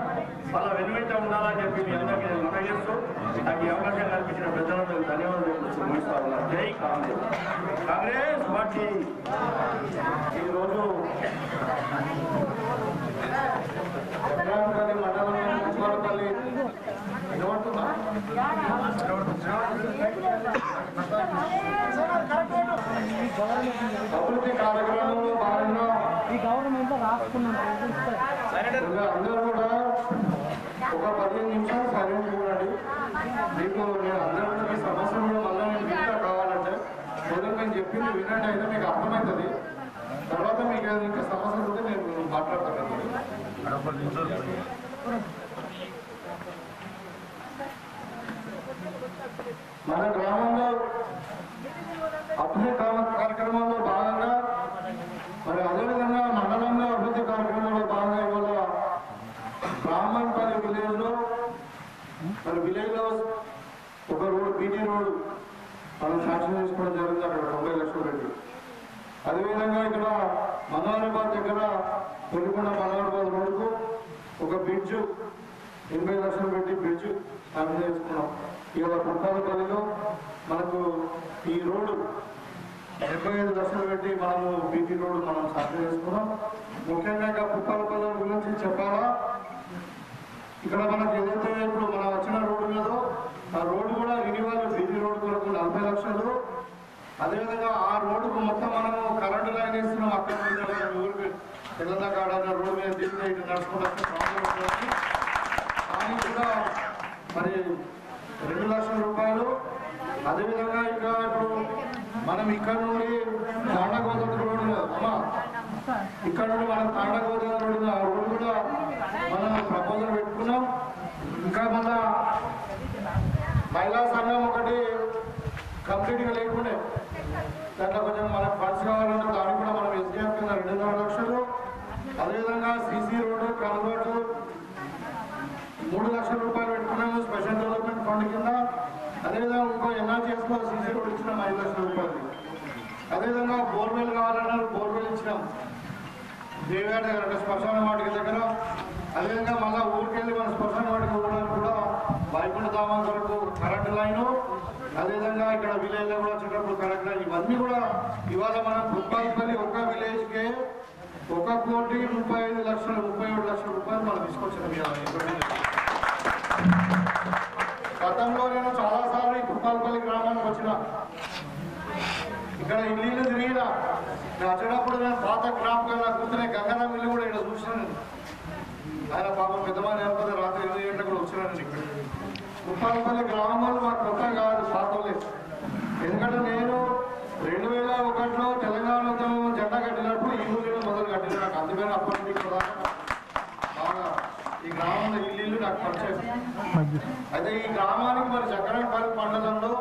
వాళ్ళ వెనువెంట ఉండాలని చెప్పి మీ అందరికీ నేను మనం చేస్తూ నాకు ఈ అవకాశం కల్పించిన పెద్దలకు ధన్యవాదాలు ముగిస్తా ఉన్నారు. జై కాంగ్రెస్. కాంగ్రెస్ పార్టీ ఈరోజు మండలం ఉస్మానపల్లి అభివృద్ధి కార్యక్రమంలో భాగంగా ఈ గవర్నమెంట్ రాసుకున్నాం. అందరూ కూడా ఒక 15 నిమిషాలు సైలెంట్ చూడండి. మీకు నేను అందరూ మీ సమస్యలు కూడా మళ్ళీ నేను వింటా కావాలంటే మొదలు నేను చెప్పింది వినండి, అయితే మీకు అర్థమవుతుంది. తర్వాత మీకు ఇంకా సమస్యలు ఉంటే నేను మాట్లాడతాను. మన గ్రామంలో అభివృద్ధి కార్యక్రమంలో భాగంగా మరి అదేవిధంగా మండలంలో అభివృద్ధి కార్యక్రమంలో భాగంగా ఇవాళ బ్రాహ్మణపల్లి విలేజ్లో ఒక రోడ్ బీటీ రోడ్ మనం శాంక్షన్ చేసుకోవడం జరిగింది. అక్కడ 90 లక్షలు పెట్టి. అదేవిధంగా ఇక్కడ మనోహరాబాద్ దగ్గర కొలికొండ మనోహరాబాద్ రోడ్డుకు ఒక బ్రిడ్జ్ 80 లక్షలు పెట్టి బ్రిడ్జ్ శాంక్షన్ చేసుకున్నాం. ఇవాళ పుట్టాలపల్లిలో మనకు ఈ రోడ్డు 75 లక్షలు పెట్టి మనము బీటీ రోడ్డు మనం శాంక్షన్ చేసుకున్నాం. ముఖ్యంగా పుట్టాలపల్లి గురించి చెప్పాలా, ఇక్కడ మనకు ఏదైతే ఇప్పుడు మనం వచ్చిన రోడ్డు మీద ఆ రోడ్డు కూడా రినివాల్ బీటీ రోడ్డు కొరకు 40 లక్షలు. అదేవిధంగా ఆ రోడ్డుకు మొత్తం మనము కరెంటు లైన్ వేస్తున్నాం. అక్కడ ఊరికి తెలంగాణ రోడ్డు మీద తీసుకుని ఇటు నడుచుకోవడానికి దానికి కూడా మరి 2 లక్షల రూపాయలు. అదేవిధంగా ఇంకా ఇప్పుడు మనం ఇక్కడ నుండి తాండగోదావరి రోడ్డు అమ్మా ఇక్కడ నుండి మనం తాండగోదావరి రోడ్డు ఆ రోడ్డు కూడా మనం ప్రపోజల్ పెట్టుకున్నాం. ఇంకా మన మహిళా సంఘం ఒకటి కంప్లీట్గా లేకుండే, దాంట్లో కొంచెం మనకు ఫండ్స్ కావాలంటే దానికి కూడా మనం ఎస్డిఎఫ్ కింద 2.5 లక్షలు. అదేవిధంగా సీసీ రోడ్డు కన్వర్టు 3 లక్షల రూపాయలు పెట్టుకున్నాము స్పెషల్ డెవలప్మెంట్ ఫండ్ కింద. అదేవిధంగా ఇంకో ఎన్ఆర్జీఎస్లో సీసీ రోడ్ ఇచ్చినాం 5 లక్షల రూపాయలు. అదేవిధంగా బోర్వెల్ కావాలన్నారు, బోర్వెల్ ఇచ్చినాం దేవేట దగ్గర శ్మశాన వాటికి దగ్గర. అదేవిధంగా మళ్ళీ ఊరికెళ్ళి మన శ్మశాన వాటికి ఇవ్వడానికి కూడా వైకుంఠ ధామం వరకు కరెంటు లైను. అదేవిధంగా ఇక్కడ విలేజ్లో కూడా వచ్చేటప్పుడు కరెంట్ లైన్. ఇవన్నీ కూడా ఇవాళ మనం పుట్టాలపల్లి ఒక విలేజ్కే 1,35,37,00,000 రూపాయలు మనం తీసుకొచ్చినాం. గతంలో నేను చాలాసార్లు ఈ పుట్టాలపల్లి గ్రామానికి వచ్చిన, ఇక్కడ ఇల్లు తిరిగిన నేను వచ్చినప్పుడు నేను పాత జ్ఞాపకాలు నాకు కూర్చునే గంగారాం ఇల్లు కూడా ఇక్కడ చూసినాను. ఆయన పాపం పెద్దవాళ్ళు లేకపోతే రాత్రి 8 గంటలకు కూడా వచ్చినాను ఇక్కడ. ఉప్పాలపల్లి గ్రామంలో మాకు కొత్త కాదు, పాతలే. ఎందుకంటే నేను 2001లో తెలంగాణ ఉద్యమం జెండా కట్టినప్పుడు ఈ ఊళ్ళో మొదలు కట్టిన నాకు అందుకని అప్పటి నుంచి కూడా బాగా ఈ గ్రామంలో ఇల్లు నాకు పరిచయం. అయితే ఈ గ్రామానికి మరి చక్రపల్లి మండలంలో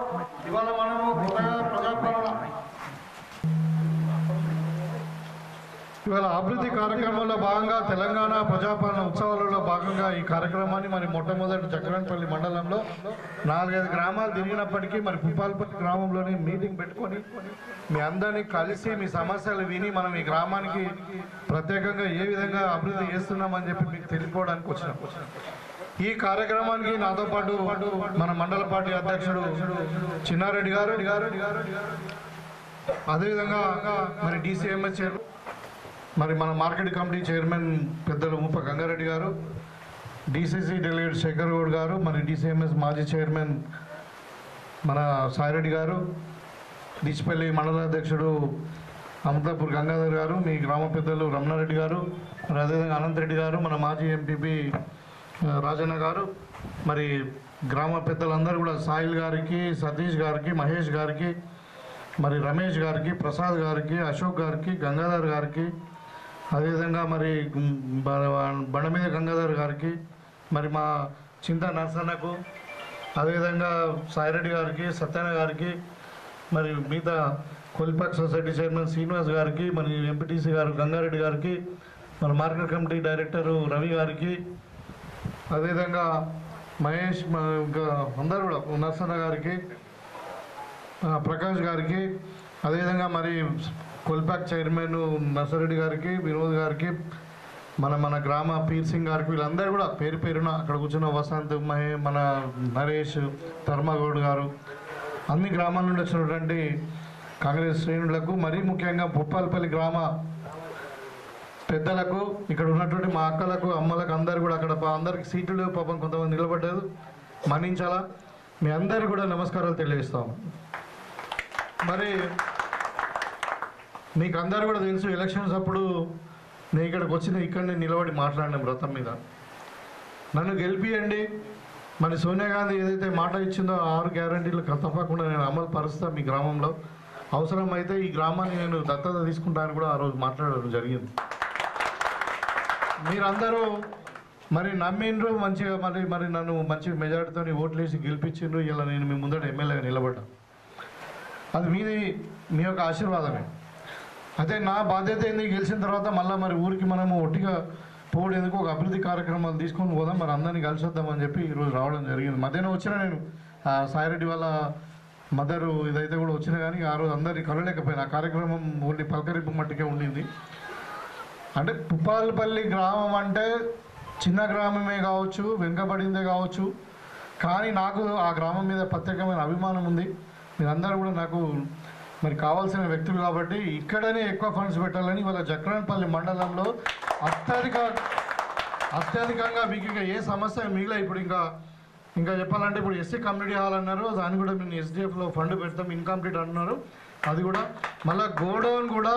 ఇవాళ మనము కొత్తగా ప్రజాపాలన ఇవాళ అభివృద్ధి కార్యక్రమంలో భాగంగా తెలంగాణ ప్రజాపాలన ఉత్సవాలలో భాగంగా ఈ కార్యక్రమాన్ని మరి మొట్టమొదటి చక్రపల్లి మండలంలో 4-5 గ్రామాలు తిరిగినప్పటికీ మరి పుప్పాలపల్లి గ్రామంలోని మీటింగ్ పెట్టుకొని మీ అందరినీ కలిసి మీ సమస్యలు విని మనం ఈ గ్రామానికి ప్రత్యేకంగా ఏ విధంగా అభివృద్ధి చేస్తున్నామని చెప్పి మీకు తెలియపోవడానికి వచ్చినాం. ఈ కార్యక్రమానికి నాతో పాటు మన మండల పార్టీ అధ్యక్షుడు చిన్నారెడ్డి గారు, అదేవిధంగా మరి DCMS చైర్మన్, మరి మన మార్కెట్ కమిటీ చైర్మన్ పెద్దలు ముప్ప గంగారెడ్డి గారు, DCC డెలిగేట్ శేఖర్ గౌడ్ గారు, మరి DCMS మాజీ చైర్మన్ మన సాయిరెడ్డి గారు, డిచ్పల్లి మండల అధ్యక్షుడు అమృతాపూర్ గంగాధర్ గారు, మీ గ్రామ పెద్దలు రమణారెడ్డి గారు, మరి అదేవిధంగా అనంతరెడ్డి గారు, మన మాజీ ఎంపీపీ రాజన్న గారు, మరి గ్రామ పెద్దలందరూ కూడా సాయిల్ గారికి, సతీష్ గారికి, మహేష్ గారికి, మరి రమేష్ గారికి, ప్రసాద్ గారికి, అశోక్ గారికి, గంగాధర్ గారికి, అదేవిధంగా మరి బండమీద గంగాధర్ గారికి, మరి మా చింత నరసన్నకు, అదేవిధంగా సాయిరెడ్డి గారికి, సత్యనారాయణ గారికి, మరి మిగతా కొల్పాక్ సొసైటీ చైర్మన్ శ్రీనివాస్ గారికి, మరి ఎంపీటీసీ గారు గంగారెడ్డి గారికి, మన మార్కెట్ కమిటీ డైరెక్టరు రవి గారికి, అదేవిధంగా మహేష్ ఇంకా అందరూ కూడా నరసన్న గారికి, ప్రకాష్ గారికి, అదేవిధంగా మరి కొల్పాక్ చైర్మన్ నర్సరెడ్డి గారికి, వినోద్ గారికి, మన గ్రామ పీర్ సింగ్ గారికి, వీళ్ళందరూ కూడా పేరు పేరున అక్కడ కూర్చున్న వసంత్, మన నరేష్, ధర్మగౌడ్ గారు, అన్ని గ్రామాల నుండి వచ్చినటువంటి కాంగ్రెస్ శ్రేణులకు, మరీ ముఖ్యంగా పుప్పాలపల్లి గ్రామ పెద్దలకు, ఇక్కడ ఉన్నటువంటి మా అక్కలకు, అమ్మలకు, అందరు కూడా అక్కడ అందరికి సీట్లు లేవు పాపం, కొంతమంది నిలబడ్డారు, మన్నించాలా. మీ అందరికీ కూడా నమస్కారాలు తెలియజేస్తాము. మరి మీకు అందరూ కూడా తెలుసు, ఎలక్షన్స్ అప్పుడు నేను ఇక్కడికి నిలబడి మాట్లాడిన వ్రతం మీద నన్ను గెలిపియండి, మరి సోనియా గాంధీ ఏదైతే మాట ఇచ్చిందో 6 గ్యారంటీలు తప్పకుండా నేను అమలు పరుస్తా, మీ గ్రామంలో అవసరమైతే ఈ గ్రామాన్ని నేను దత్తత తీసుకుంటానని కూడా ఆ రోజు మాట్లాడడం జరిగింది. మీరందరూ మరి నమ్మిండ్రు, మంచిగా మరి నన్ను మంచి మెజారిటీతో ఓట్లేసి గెలిపించిండ్రు. ఇలా నేను మీ ముందట ఎమ్మెల్యేగా నిలబడ్డా, అది మీ యొక్క ఆశీర్వాదమే. అయితే నా బాధ్యత ఏంది, గెలిచిన తర్వాత మళ్ళీ మరి ఊరికి మనము ఒట్టిగా పోవడేందుకు ఒక అభివృద్ధి కార్యక్రమాలు తీసుకొని పోదాం, మరి అందరినీ కలిసి వద్దామని చెప్పి ఈరోజు రావడం జరిగింది. మధ్యాహ్నం వచ్చినా నేను సాయిరెడ్డి వాళ్ళ మదరు ఇదైతే కూడా వచ్చినా కానీ ఆ రోజు అందరినీ కలలేకపోయినా, ఆ కార్యక్రమం ఓన్లీ పలకరింపు మట్టుకే ఉండింది. అంటే పుప్పాలపల్లి గ్రామం అంటే చిన్న గ్రామమే కావచ్చు, వెనుకబడిందే కావచ్చు, కానీ నాకు ఆ గ్రామం మీద ప్రత్యేకమైన అభిమానం ఉంది. మీరందరూ కూడా నాకు మరి కావాల్సిన వ్యక్తులు కాబట్టి ఇక్కడనే ఎక్కువ ఫండ్స్ పెట్టాలని ఇవాళ జక్రాన్పల్లి మండలంలో అత్యధికంగా మీకు ఇంకా ఏ సమస్య మిగిలిన ఇప్పుడు ఇంకా చెప్పాలంటే ఇప్పుడు ఎస్సీ కమ్యూనిటీ హాల్ అన్నారు, దాన్ని కూడా మేము SDFలో ఫండ్ పెడతాం, ఇన్కంప్లీట్ అంటున్నారు. అది కూడా మళ్ళీ గోడౌన్ కూడా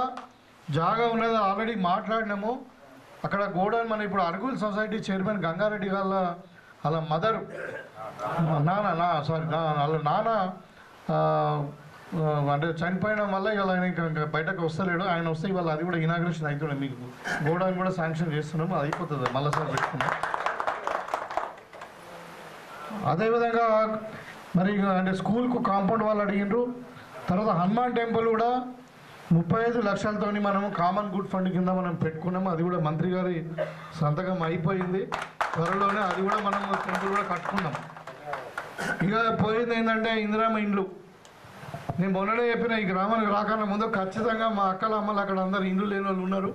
జాగా ఉన్నది, ఆల్రెడీ మాట్లాడినాము. అక్కడ గోడౌన్ మన ఇప్పుడు అరుగుల్ సొసైటీ చైర్మన్ గంగారెడ్డి వాళ్ళ మదర్ నాన్న అంటే చనిపోయడం వల్ల ఇవాళ ఆయన ఇంకా బయటకు వస్తలేడు. ఆయన వస్తే ఇవాళ అది కూడా ఇనాగ్రేషన్ అవుతుంది. మీకు గోడౌన్ కూడా శాంక్షన్ చేస్తున్నాము, అది అయిపోతుంది, మళ్ళీ సార్ పెట్టుకున్నాం. అదేవిధంగా మరి అంటే స్కూల్కు కాంపౌండ్ వాళ్ళు అడిగినారు. తర్వాత హనుమాన్ టెంపుల్ కూడా 35 లక్షలతో మనము కామన్ గుడ్ ఫండ్ కింద మనం పెట్టుకున్నాము. అది కూడా మంత్రి గారి సంతకం అయిపోయింది, త్వరలోనే అది కూడా మనం టెంపుల్ కూడా కట్టుకున్నాం. ఇక పోయింది ఏంటంటే ఇందిరామ ఇండ్లు. నేను మొన్ననే చెప్పిన, ఈ గ్రామానికి రాకన్నా ముందు ఖచ్చితంగా మా అక్కల అమ్మలు అక్కడ అందరు ఇండ్లు లేని వాళ్ళు ఉన్నారు,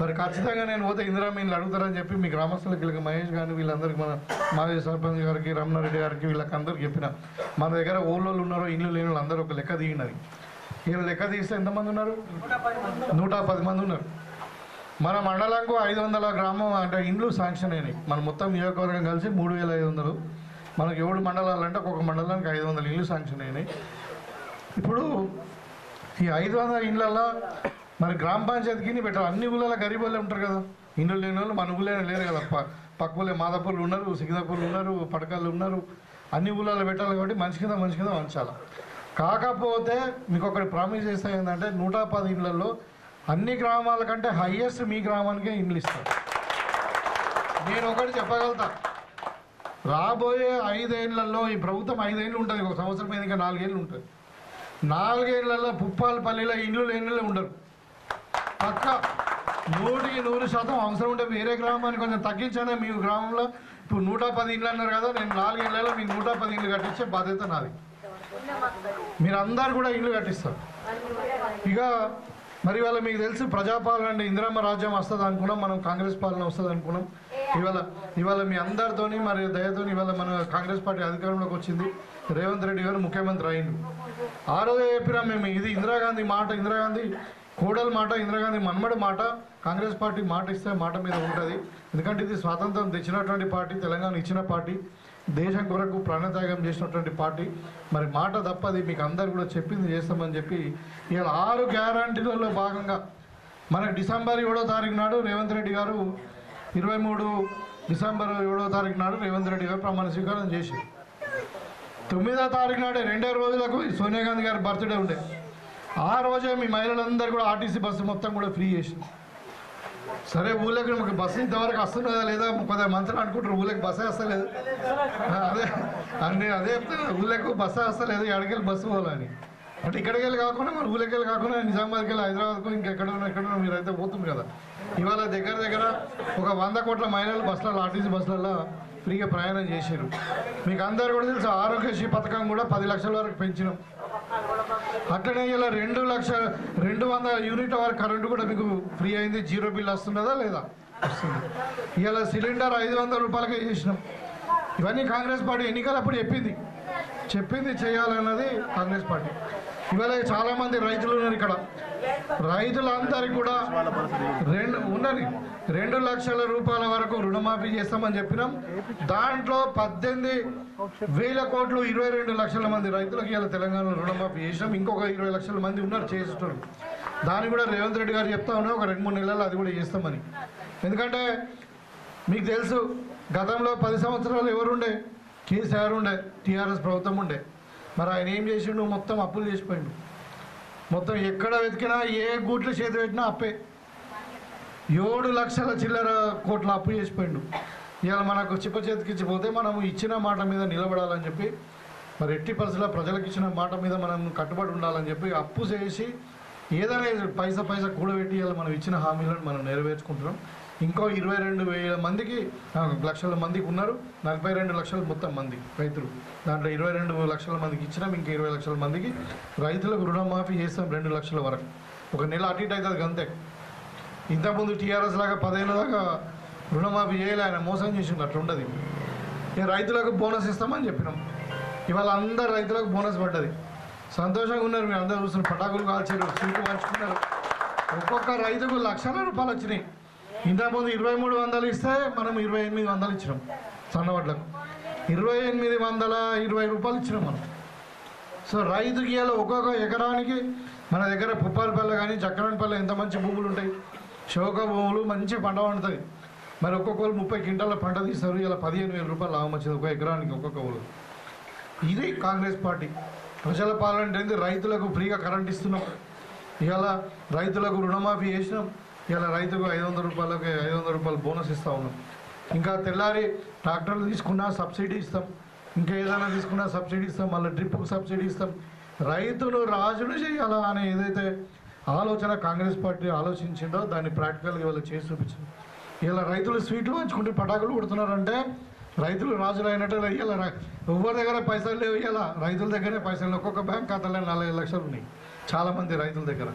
మరి ఖచ్చితంగా నేను పోతే ఇందిరామ ఇండ్లు అడుగుతారని చెప్పి మీ గ్రామస్తులకి వీళ్ళకి మహేష్ గారిని వీళ్ళందరికీ మన మాజీ సర్పంచ్ గారికి రమణారెడ్డి గారికి వీళ్ళకి అందరికి చెప్పిన, మన దగ్గర ఊళ్ళో ఉన్నారో ఇండ్లు లేని వాళ్ళు అందరూ ఒక లెక్క దిగినది. వీళ్ళు లెక్క తీస్తే ఎంతమంది ఉన్నారు? 110 మంది ఉన్నారు. మన మండలంకు 500 గ్రామం అంటే ఇండ్లు శాంక్షన్ అయినాయి. మన మొత్తం నియోజకవర్గం కలిసి 3500. మనకు 7 మండలాలు అంటే ఒక్కొక్క మండలానికి 500 ఇండ్లు శాంక్షన్ అయినాయి. ఇప్పుడు ఈ 500 ఇండ్లలో మరి గ్రామ పంచాయతీకి పెట్టాలి. అన్ని ఊళ్ళలో గరీబ్ వాళ్ళే ఉంటారు కదా, ఇండ్లు లేని వాళ్ళు మన ఊళ్ళో లేరు కదా. పక్క ఊళ్ళో మాదాపూర్లు ఉన్నారు, సికింద్రాపూర్లు ఉన్నారు, పడకళ్ళు ఉన్నారు. అన్ని ఊళ్ళలో పెట్టాలి కాబట్టి మనిషి కింద వంచాలి. కాకపోతే మీకు ఒకటి ప్రామిస్ చేస్తే ఏంటంటే 110 ఇళ్లలో అన్ని గ్రామాల కంటే హైయెస్ట్ మీ గ్రామానికే ఇండ్లు ఇస్తారు. నేను ఒకటి చెప్పగలుగుతా, రాబోయే 5 ఏళ్లలో ఈ ప్రభుత్వం 5 ఏళ్ళు ఉంటుంది, ఒక సంవత్సరం మీద ఇంకా 4 ఏళ్ళు ఉంటుంది. 4 ఏళ్లలో పుప్పాలపల్లిలో ఇండ్లు లేని ఉండరు. పక్క 100% అవసరం ఉంటే వేరే గ్రామాన్ని కొంచెం తగ్గించానే. మీ గ్రామంలో ఇప్పుడు 110 ఇండ్లు అన్నారు కదా, నేను 4 ఏళ్లలో మీకు 110 ఇండ్లు కట్టించే బాధ్యత నాది. మీరందరూ కూడా ఇండ్లు కట్టిస్తారు. ఇక మరి ఇవాళ మీకు తెలుసు ప్రజాపాలన అంటే ఇందిరమ్మ రాజ్యం వస్తుంది అనుకున్నాం, మనం కాంగ్రెస్ పాలన వస్తుంది అనుకున్నాం. ఇవాళ మీ అందరితోని మరి దయతోని ఇవాళ మన కాంగ్రెస్ పార్టీ అధికారంలోకి వచ్చింది. రేవంత్ రెడ్డి గారు ముఖ్యమంత్రి అయింది. ఆ రోజే చెప్పినాం మేము, ఇది ఇందిరాగాంధీ మాట, ఇందిరాగాంధీ కోడల మాట, ఇందిరాగాంధీ మన్మడి మాట. కాంగ్రెస్ పార్టీ మాట ఇస్తే మాట మీద ఉంటుంది. ఎందుకంటే ఇది స్వాతంత్రం తెచ్చినటువంటి పార్టీ, తెలంగాణ ఇచ్చిన పార్టీ, దేశం కొరకు ప్రాణత్యాగం చేసినటువంటి పార్టీ. మరి మాట తప్పది, మీకు అందరు కూడా చెప్పింది చేస్తామని చెప్పి ఇవాళ 6 గ్యారంటీలలో భాగంగా మనకు డిసెంబర్ 7వ తారీఖు నాడు రేవంత్ రెడ్డి గారు 23 డిసెంబర్ 7వ తారీఖు నాడు రేవంత్ రెడ్డి గారు ప్రమాణ స్వీకారం చేసి 9వ తారీఖు నాడే 2 రోజులకు సోనియా గాంధీ గారి బర్త్డే ఉండే. ఆ రోజే మీ మహిళలందరూ కూడా ఆర్టీసీ బస్సు మొత్తం కూడా ఫ్రీ చేసి, సరే ఊళ్ళకి మాకు బస్సు ఇంతవరకు వస్తున్నదా లేదా కొద్దిగా మంత్రులు అనుకుంటారు, ఊళ్ళకి బస్సే వస్తలేదు. అదే చెప్తాను, ఊళ్ళకి బస్సే వస్తలేదు, ఎక్కడికెళ్ళి బస్సు పోవాలని. అంటే ఇక్కడికి వెళ్ళి కాకుండా మన ఊళ్ళకి వెళ్ళి కాకుండా నిజామాబాద్కి వెళ్ళి హైదరాబాద్కు ఇంకెక్కడో మీరైతే పోతుంది కదా. ఇవాళ దగ్గర ఒక 100 కోట్ల మహిళలు బస్సులలో ఆర్టీసీ బస్సులలో ఫ్రీగా ప్రయాణం చేశారు. మీకు అందరు కూడా తెలుసు ఆరోగ్యశ్రీ పథకం కూడా 10 లక్షల వరకు పెంచినాం. అట్లనే ఇలా 200 యూనిట్ల వరకు కరెంటు కూడా మీకు ఫ్రీ అయింది. 0 బిల్ వస్తున్నదా లేదా? వస్తుంది. ఇలా సిలిండర్ 500 రూపాయలకే చేసినాం. ఇవన్నీ కాంగ్రెస్ పార్టీ ఎన్నికలు అప్పుడు చెప్పింది చేయాలన్నది కాంగ్రెస్ పార్టీ. ఇవాళ చాలామంది రైతులు ఉన్నారు ఇక్కడ. రైతులందరికీ కూడా 2 లక్షల రూపాయల వరకు రుణమాఫీ చేస్తామని చెప్పినాం. దాంట్లో 18,000 కోట్లు 22 లక్షల మంది రైతులకు ఇలా తెలంగాణలో రుణమాఫీ చేసినాం. ఇంకొక 20 లక్షల మంది ఉన్నారు చేసేటోళ్ళు. దాన్ని కూడా రేవంత్ రెడ్డి గారు చెప్తా ఉన్నారు ఒక 2-3 నెలలు అది కూడా చేస్తామని. ఎందుకంటే మీకు తెలుసు గతంలో 10 సంవత్సరాలు ఎవరుండే? కేసీఆర్ ఉండే, టీఆర్ఎస్ ప్రభుత్వం ఉండే. మరి ఆయన ఏం చేసిండు? మొత్తం అప్పులు చేసిపోయిండు. మొత్తం ఎక్కడ వెతికినా ఏ గూట్లు చేతి పెట్టినా అప్పే. 7 లక్షల చిల్లర కోట్ల అప్పు చేసిపోయిండు. ఇవాళ మనకు చిప్ప చేతికిచ్చిపోతే మనం ఇచ్చిన మాట మీద నిలబడాలని చెప్పి, మరి ఎట్టి పరిస్థితుల్లో ప్రజలకు ఇచ్చిన మాట మీద మనం కట్టుబడి ఉండాలని చెప్పి అప్పు చేసి ఏదైనా పైసా కూడబెట్టి ఇవాళ మనం ఇచ్చిన హామీలను మనం నెరవేర్చుకుంటున్నాం. ఇంకో 22,000 మందికి లక్షల మందికి ఉన్నారు. 42 లక్షల మొత్తం మంది రైతులు. దాంట్లో 22 లక్షల మందికి ఇచ్చినాం. ఇంకా 20 లక్షల మందికి రైతులకు రుణమాఫీ చేస్తాం 2 లక్షల వరకు. ఒక నెల అటు ఇటు అవుతుంది అంతే. ఇంతకుముందు టీఆర్ఎస్ లాగా 10 ఏళ్ళ దాకా రుణమాఫీ చేయలే, ఆయన మోసం చేసిండు. అట్లా ఉండదు. ఇక రైతులకు బోనస్ ఇస్తామని చెప్పినాం. ఇవాళ అందరు రైతులకు బోనస్ పడ్డది. సంతోషంగా ఉన్నారు. మీరు అందరూ చూస్తున్నారు, పటాకులు కాల్చారు, స్వీట్లు పంచుకున్నారు. ఒక్కొక్క రైతుకు లక్షల రూపాయలు వచ్చినాయి. ఇంతకుముందు 2,300 ఇస్తే మనం 2,800 ఇచ్చినాం. సన్నవడ్లకు 2,820 రూపాయలు ఇచ్చినాం మనం. సో రైతుకి ఇవాళ ఒక్కొక్క ఎకరానికి మన దగ్గర పుప్పాలపల్లె కానీ చక్కరానిపల్లె ఎంత మంచి భూములు ఉంటాయి, శోక భూములు, మంచి పంట పండుతుంది. మరి ఒక్కొక్కరు 30 క్వింటాల పంట తీస్తారు. ఇలా 15,000 రూపాయలు లాభం వచ్చింది ఒక ఎకరానికి ఒక్కొక్క ఊరు. ఇది కాంగ్రెస్ పార్టీ ప్రజల పాలన అంటే. రైతులకు ఫ్రీగా కరెంట్ ఇస్తున్నాం. ఇవాళ రైతులకు రుణమాఫీ చేసినాం. ఇలా రైతుకు 500 రూపాయలు బోనస్ ఇస్తూ ఉన్నాం. ఇంకా తెల్లారి ట్రాక్టర్లు తీసుకున్నా సబ్సిడీ ఇస్తాం. ఇంకా ఏదైనా తీసుకున్నా సబ్సిడీ ఇస్తాం. మళ్ళీ డ్రిప్కు సబ్సిడీ ఇస్తాం. రైతును రాజును చేయాలా అనే ఏదైతే ఆలోచన కాంగ్రెస్ పార్టీ ఆలోచించిందో దాన్ని ప్రాక్టికల్గా ఇవాళ చేసి చూపించింది. ఇలా రైతులు స్వీట్లు పంచుకుంటే పటాకులు కొడుతున్నారంటే రైతులు రాజులు అయినట్టు. ఇలా ఎవరి దగ్గర పైసలు లేవు. ఇలా రైతుల దగ్గరే పైసలు. ఒక్కొక్క బ్యాంక్ ఖాతాలో 45 లక్షలు ఉన్నాయి చాలామంది రైతుల దగ్గర.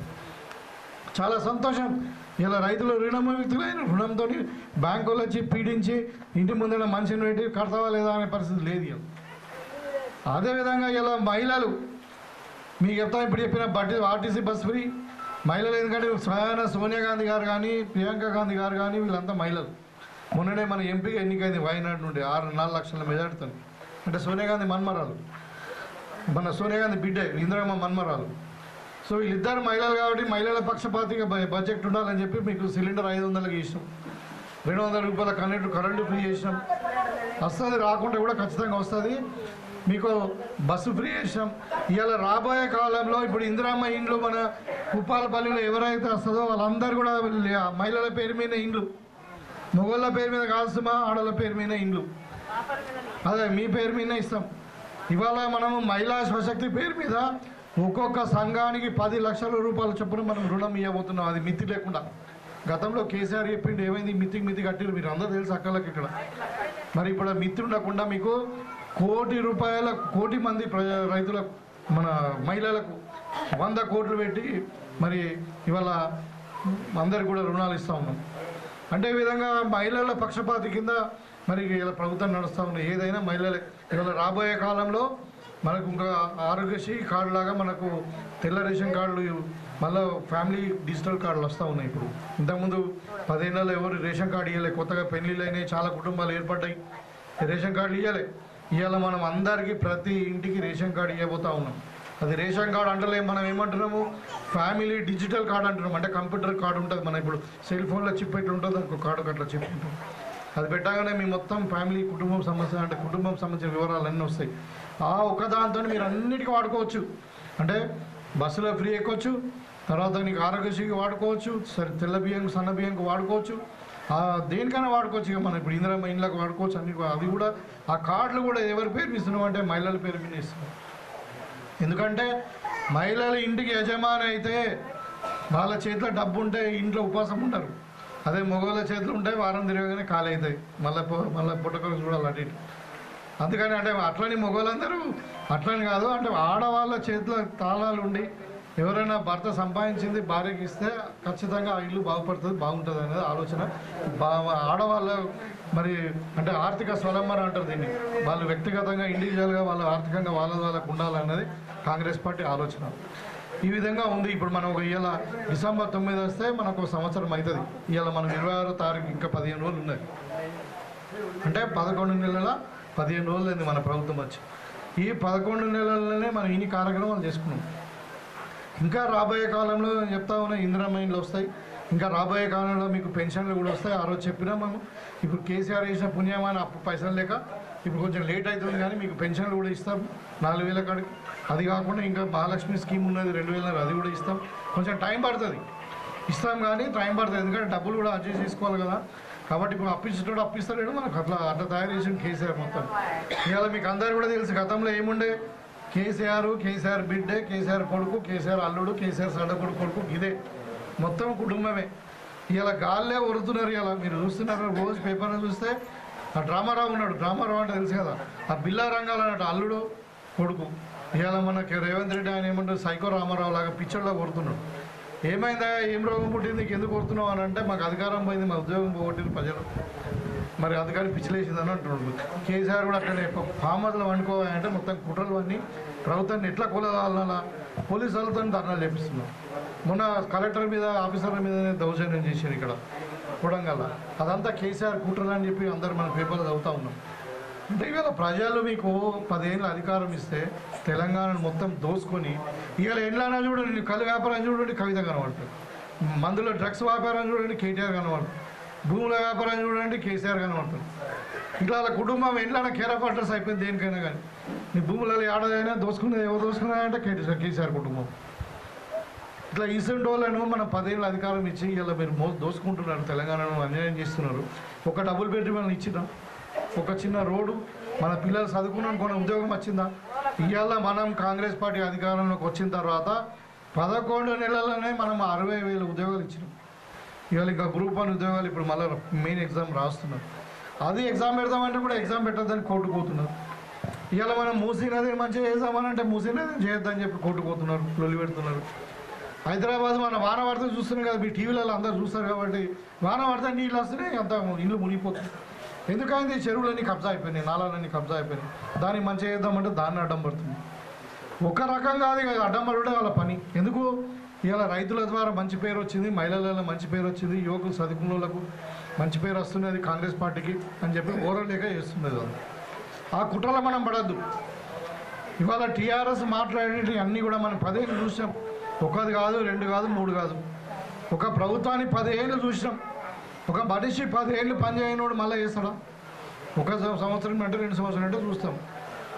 చాలా సంతోషం. ఇలా రైతులు రుణముక్తులైన రుణంతో బ్యాంకులు వచ్చి పీడించి ఇంటి ముందర మనిషిని పెట్టి కడతావా లేదా అనే పరిస్థితి లేదు. అదేవిధంగా ఇలా మహిళలు మీకు చెప్తాను, ఇప్పుడు చెప్పిన ఆర్టీసీ బస్ ఫ్రీ మహిళలు. ఎందుకంటే స్వయాన సోనియా గాంధీ గారు కానీ ప్రియాంక గాంధీ గారు కానీ వీళ్ళంతా మహిళలు. మొన్ననే మన ఎంపీగా ఎన్నికైంది వయనాడు నుండి 4 లక్షల మెజార్టీతో. అంటే సోనియా గాంధీ మన్మరాలు, మన సోనియా గాంధీ బిడ్డ ఇందిరమ్మ మన్మరాలు. సో వీళ్ళిద్దరు మహిళలు కాబట్టి మహిళల పక్షపాతిగా బడ్జెట్ ఉండాలని చెప్పి మీకు సిలిండర్ 500కి ఇచ్చినాం, 200 రూపాయల కరెంటు ఫ్రీ చేసినాం. వస్తుంది, రాకుండా కూడా ఖచ్చితంగా వస్తుంది. మీకు బస్సు ఫ్రీ చేసినాం. ఇవాళ రాబోయే కాలంలో ఇప్పుడు ఇందిరమ్మ ఇండ్లు మన కుప్పాలపల్లిలో ఎవరైతే వస్తుందో వాళ్ళందరూ కూడా మహిళల పేరు మీద ఇండ్లు, మొగోళ్ళ పేరు మీద కాదు సుమా, ఆడవాళ్ళ పేరు మీద ఇండ్లు, అదే మీ పేరు మీదనే ఇస్తాం. ఇవాళ మనము మహిళా స్వశక్తి పేరు మీద ఒక్కొక్క సంఘానికి 10 లక్షల రూపాయల చొప్పున మనం రుణం ఇవ్వబోతున్నాం, అది మితి లేకుండా. గతంలో కేసీఆర్ చెప్పిండు, ఏమైంది మితి కట్టిరు, మీరు అందరూ తెలుసు అక్కలకి ఇక్కడ. మరి ఇప్పుడు మితి ఉండకుండా మీకు 1 కోటి కోటి మంది రైతులకు, మన మహిళలకు 100 కోట్లు పెట్టి మరి ఇవాళ అందరికి కూడా రుణాలు ఇస్తూ ఉన్నాం. అంటే ఈ విధంగా మహిళల పక్షపాతి కింద మరి ఇలా ప్రభుత్వం నడుస్తూ ఉంది. ఏదైనా మహిళలే. ఇవాళ రాబోయే కాలంలో మనకు ఇంకా ఆరోగ్యశ్రీ కార్డు లాగా మనకు తెల్ల రేషన్ కార్డులు, మళ్ళీ ఫ్యామిలీ డిజిటల్ కార్డులు వస్తూ ఉన్నాయి. ఇప్పుడు ఇంతకుముందు 15 నెలలు ఎవరు రేషన్ కార్డు ఇవ్వలే, కొత్తగా పెళ్లిళ్ళు అయినాయి, చాలా కుటుంబాలు ఏర్పడ్డాయి, రేషన్ కార్డు ఇవ్వలే. ఇవాళ మనం అందరికీ ప్రతి ఇంటికి రేషన్ కార్డు ఇవ్వబోతూ ఉన్నాం. అది రేషన్ కార్డు అంటలే, మనం ఏమంటున్నాము ఫ్యామిలీ డిజిటల్ కార్డు అంటున్నాం. అంటే కంప్యూటర్ కార్డు ఉంటుంది, మన ఇప్పుడు సెల్ ఫోన్లో చిప్ పెట్టి ఉంటుంది, ఇంకో కార్డు అట్లా చిప్ ఉంటుంది. అది పెట్టగానే మీ మొత్తం ఫ్యామిలీ కుటుంబం సంబంధించిన వివరాలన్నీ వస్తాయి. ఆ ఒక్కదాంతో మీరు అన్నిటికీ వాడుకోవచ్చు. అంటే బస్సులో ఫ్రీ ఎక్కొచ్చు, తర్వాత నీకు ఆరోగ్యశ్రీకి వాడుకోవచ్చు, సరే తెల్ల బియ్యంకు సన్న బియ్యంకు వాడుకోవచ్చు, దేనికైనా వాడుకోవచ్చు. ఇక మనం ఇప్పుడు ఇందిరమ్మ ఇండ్లకు వాడుకోవచ్చు అన్ని. అది కూడా ఆ కార్డులు కూడా ఎవరి పేరు ఇస్తున్నాం అంటే మహిళల పేరు మీద ఇస్తున్నాం. ఎందుకంటే మహిళలు ఇంటికి యజమాని అయితే వాళ్ళ చేతిలో డబ్బు ఉంటే ఇంట్లో ఉపవాసం ఉంటారు. అదే మగవాళ్ళ చేతులు ఉంటే వారం తిరగగానే ఖాళీ అవుతాయి, మళ్ళీ పుట్టకొరకు చూడాలి అటు ఇటు. అందుకని అంటే అట్లని మగవాళ్ళందరూ అట్లని కాదు, అంటే ఆడవాళ్ళ చేతిలో తాళాలు ఉండి ఎవరైనా భర్త సంపాదించింది భార్యకి ఇస్తే ఖచ్చితంగా ఆ ఇల్లు బాగుంటుంది అనేది ఆలోచన. ఆడవాళ్ళ మరి అంటే ఆర్థిక స్వలంబన అంటారు దీన్ని. వాళ్ళు వ్యక్తిగతంగా ఇండివిజువల్గా వాళ్ళు ఆర్థికంగా వాళ్ళకు ఉండాలన్నది కాంగ్రెస్ పార్టీ ఆలోచన. ఈ విధంగా ఉంది. ఇప్పుడు మనం ఇవాళ డిసెంబర్ 9 వస్తే మనకు సంవత్సరం అవుతుంది. ఇవాళ మనం 26వ తారీఖు, ఇంకా 15 రోజులు ఉన్నాయి. అంటే 11 నెలల 15 రోజులైంది మన ప్రభుత్వం వచ్చి. ఈ 11 నెలలనే మనం ఇన్ని కార్యక్రమాలు చేసుకున్నాం. ఇంకా రాబోయే కాలంలో చెప్తా ఉన్నా ఇందిరమ్మ ఇండ్లు వస్తాయి, ఇంకా రాబోయే కాలంలో మీకు పెన్షన్లు కూడా వస్తాయి. ఆ రోజు చెప్పినా మేము ఇప్పుడు కేసీఆర్ చేసిన పుణ్యమాన అప్పు పైసలు లేక ఇప్పుడు కొంచెం లేట్ అవుతుంది, కానీ మీకు పెన్షన్లు కూడా ఇస్తాం 4,000 కాడికి. అది కాకుండా ఇంకా మహాలక్ష్మి స్కీమ్ ఉన్నది 2,000, అది కూడా ఇస్తాం. కొంచెం టైం పడుతుంది, ఇస్తాం కానీ టైం పడుతుంది, ఎందుకంటే డబ్బులు కూడా అడ్జస్ట్ చేసుకోవాలి కదా. కాబట్టి ఇప్పుడు అప్పించేటోడు అప్పిస్తాడు, మనకు అట్లా తయారు చేసిన కేసీఆర్ మొత్తం. ఇవాళ మీకు అందరూ కూడా తెలుసు గతంలో ఏముండే, కేసీఆర్ బిడ్డే, కేసీఆర్ కొడుకు, కేసీఆర్ అల్లుడు, కేసీఆర్ సడకొడు కొడుకు, ఇదే మొత్తం కుటుంబమే. ఇలా గాల్లే వరుతున్నారు. ఇలా మీరు చూస్తున్నారు, రోజు పేపర్లో చూస్తే ఆ డ్రామారావు ఉన్నాడు, డ్రామారావు అంటే తెలుసు కదా, ఆ బిల్లా రంగాలు అన్నట్టు అల్లుడు కొడుకు. ఇవాళ మనకి రేవంత్ రెడ్డి ఆయన ఏమంటారు, సైకో రామారావు లాగా పిచ్చర్లో కొడుతున్నాడు. ఏమైందా, ఏం రోగం పుట్టింది, నీకు ఎందుకు కొడుతున్నావు అని అంటే, మాకు అధికారం పోయింది, మా ఉద్యోగం పోగొట్టింది ప్రజలు, మరి అధికారం పిచ్చిలేసిందని అంటున్నాడు. కేసీఆర్ కూడా అట్లనే ఫామ్ హౌస్లో వండుకోవాలంటే మొత్తం కుట్రలు అన్నీ ప్రభుత్వాన్ని ఎట్లా కూలగాలనా పోలీసు వాళ్ళతో ధర్నాలు చేపిస్తున్నారు. మొన్న కలెక్టర్ మీద, ఆఫీసర్ల మీదనే దౌర్జన్యం చేశారు ఇక్కడ కొడంగల్. అదంతా కేసీఆర్ కుట్రలు అని చెప్పి అందరు మన పేపర్లు చదువుతూ ఉన్నాం. అంటే ఇవాళ ప్రజలు మీకు 10 ఏళ్ళు అధికారం ఇస్తే తెలంగాణను మొత్తం దోసుకొని, ఇవాళ ఎట్లన్నా చూడండి, కళ్ళు వ్యాపారం చూడండి కవిత కనబడుతుంది, మందులో డ్రగ్స్ వ్యాపారం చూడండి కేటీఆర్ కనబడుతుంది, భూముల వ్యాపారం చూడండి కేసీఆర్ కనబడుతుంది. ఇట్లా వాళ్ళ కుటుంబం ఎట్లన్నా కేర్ ఆఫ్ అడ్రస్ అయిపోయింది దేనికైనా కానీ. నీ భూములలో ఏడాదైనా దోసుకునేది ఎవరు దోసుకున్నారంటే కేసీఆర్ కుటుంబం. ఇట్లా ఈసెంట్ వాళ్ళను మనం 10 ఏళ్ళు అధికారం ఇచ్చి ఇలా మీరు దోసుకుంటున్నారు, తెలంగాణను అన్యాయం చేస్తున్నారు. ఒక డబుల్ బెడ్రూమ్ ఇచ్చినా, ఒక చిన్న రోడ్డు, మన పిల్లలు చదువుకున్నాను కొన్ని ఉద్యోగం వచ్చిందా? ఇవాళ మనం కాంగ్రెస్ పార్టీ అధికారంలోకి వచ్చిన తర్వాత 11 నెలలనే మనం 60,000 ఉద్యోగాలు ఇచ్చినాం. ఇవాళ ఇంకా గ్రూప్ 1 ఉద్యోగాలు ఇప్పుడు మళ్ళీ మెయిన్ ఎగ్జామ్ రాస్తున్నారు. అది ఎగ్జామ్ పెడదామంటే కూడా ఎగ్జామ్ పెట్టద్దని కోర్టుకు పోతున్నారు. ఇవాళ మనం మూసీ నదిని మంచిగా చేద్దామనంటే మూసీ నదిని చేయొద్దని చెప్పి కోర్టుకు పోతున్నారు, లొల్లి పెడుతున్నారు. హైదరాబాద్ మన వాన పడితే చూస్తున్నాం కదా, మీ టీవీలలో అందరూ చూస్తారు కాబట్టి, వాన పడితే నీళ్ళు వస్తున్నాయి, అంత ఇల్లు మునిగిపోతుంది. ఎందుకైంది, చెరువులన్నీ కబ్జా అయిపోయినాయి, నాలాలన్నీ కబ్జా అయిపోయినాయి. దాన్ని మంచిగా చేద్దామంటే దాన్ని అడ్డం పడుతుంది. ఒక రకంగా అది అడ్డం పడడం వాళ్ళ పని. ఎందుకు, ఇవాళ రైతుల ద్వారా మంచి పేరు వచ్చింది, మహిళలలో మంచి పేరు వచ్చింది, యువకులు చదువుకున్నోళ్ళకు మంచి పేరు వస్తున్నది కాంగ్రెస్ పార్టీకి అని చెప్పి ఓరలేక చేస్తున్నది. అది ఆ కుట్రలో మనం పడద్దు. ఇవాళ టీఆర్ఎస్ మాట్లాడేటి అన్నీ కూడా మనం 10 ఏళ్ళు చూసాం. ఒకది కాదు, 2 కాదు, 3 కాదు. ఒక ప్రభుత్వాన్ని 10 ఏళ్ళు చూసినాం. ఒక మనిషి 10 ఏళ్ళు పనిచేయనోడు మళ్ళీ చేస్తాడా? ఒక సంవత్సరం అంటే 2 సంవత్సరాలు అంటే చూస్తాం.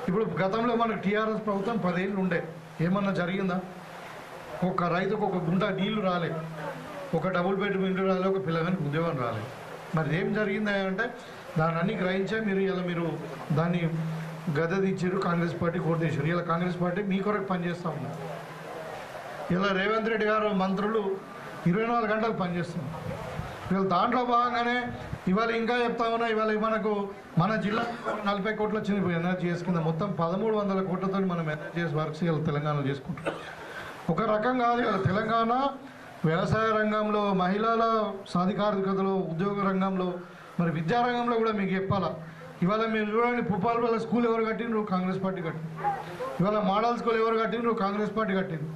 ఇప్పుడు గతంలో మనకు టీఆర్ఎస్ ప్రభుత్వం 10 ఏళ్ళు ఉండే, ఏమన్నా జరిగిందా? ఒక రైతుకు ఒక గుంట నీళ్లు రాలే, ఒక డబుల్ బెడ్రూమ్ ఇల్లు రాలే, ఒక పిల్లగానికి ఉద్యోగం రాలే. మరి ఏం జరిగింది అంటే దాన్ని అన్ని గ్రహించే మీరు దాన్ని గద్దెదించారు. కాంగ్రెస్ పార్టీ కోటేశారు. ఇలా కాంగ్రెస్ పార్టీ మీ కొరకు పనిచేస్తూ ఉన్నారు. ఇలా రేవంత్ రెడ్డి గారు మంత్రులు 24 గంటలు పనిచేస్తున్నారు. ఇవాళ దాంట్లో భాగంగానే ఇవాళ ఇంకా చెప్తా ఉన్నా, ఇవాళ మనకు మన జిల్లా 40 కోట్లు వచ్చింది ఎన్ఆర్జీఎస్ కింద. మొత్తం 1300 కోట్లతో మనం ఎన్ఆర్జీఎస్ వర్క్స్ ఇలా తెలంగాణలో చేసుకుంటాం. ఒక రకం కాదు, ఇవాళ తెలంగాణ వ్యవసాయ రంగంలో, మహిళల సాధికారికతలో, ఉద్యోగ రంగంలో, మరి విద్యారంగంలో కూడా మీకు చెప్పాలా. ఇవాళ మీరు చూడండి, భూపాలపల్లి స్కూల్ ఎవరు కట్టిండ్రు? కాంగ్రెస్ పార్టీ కట్టింది. ఇవాళ మోడల్ స్కూల్ ఎవరు కట్టిండ్రు? కాంగ్రెస్ పార్టీ కట్టింది.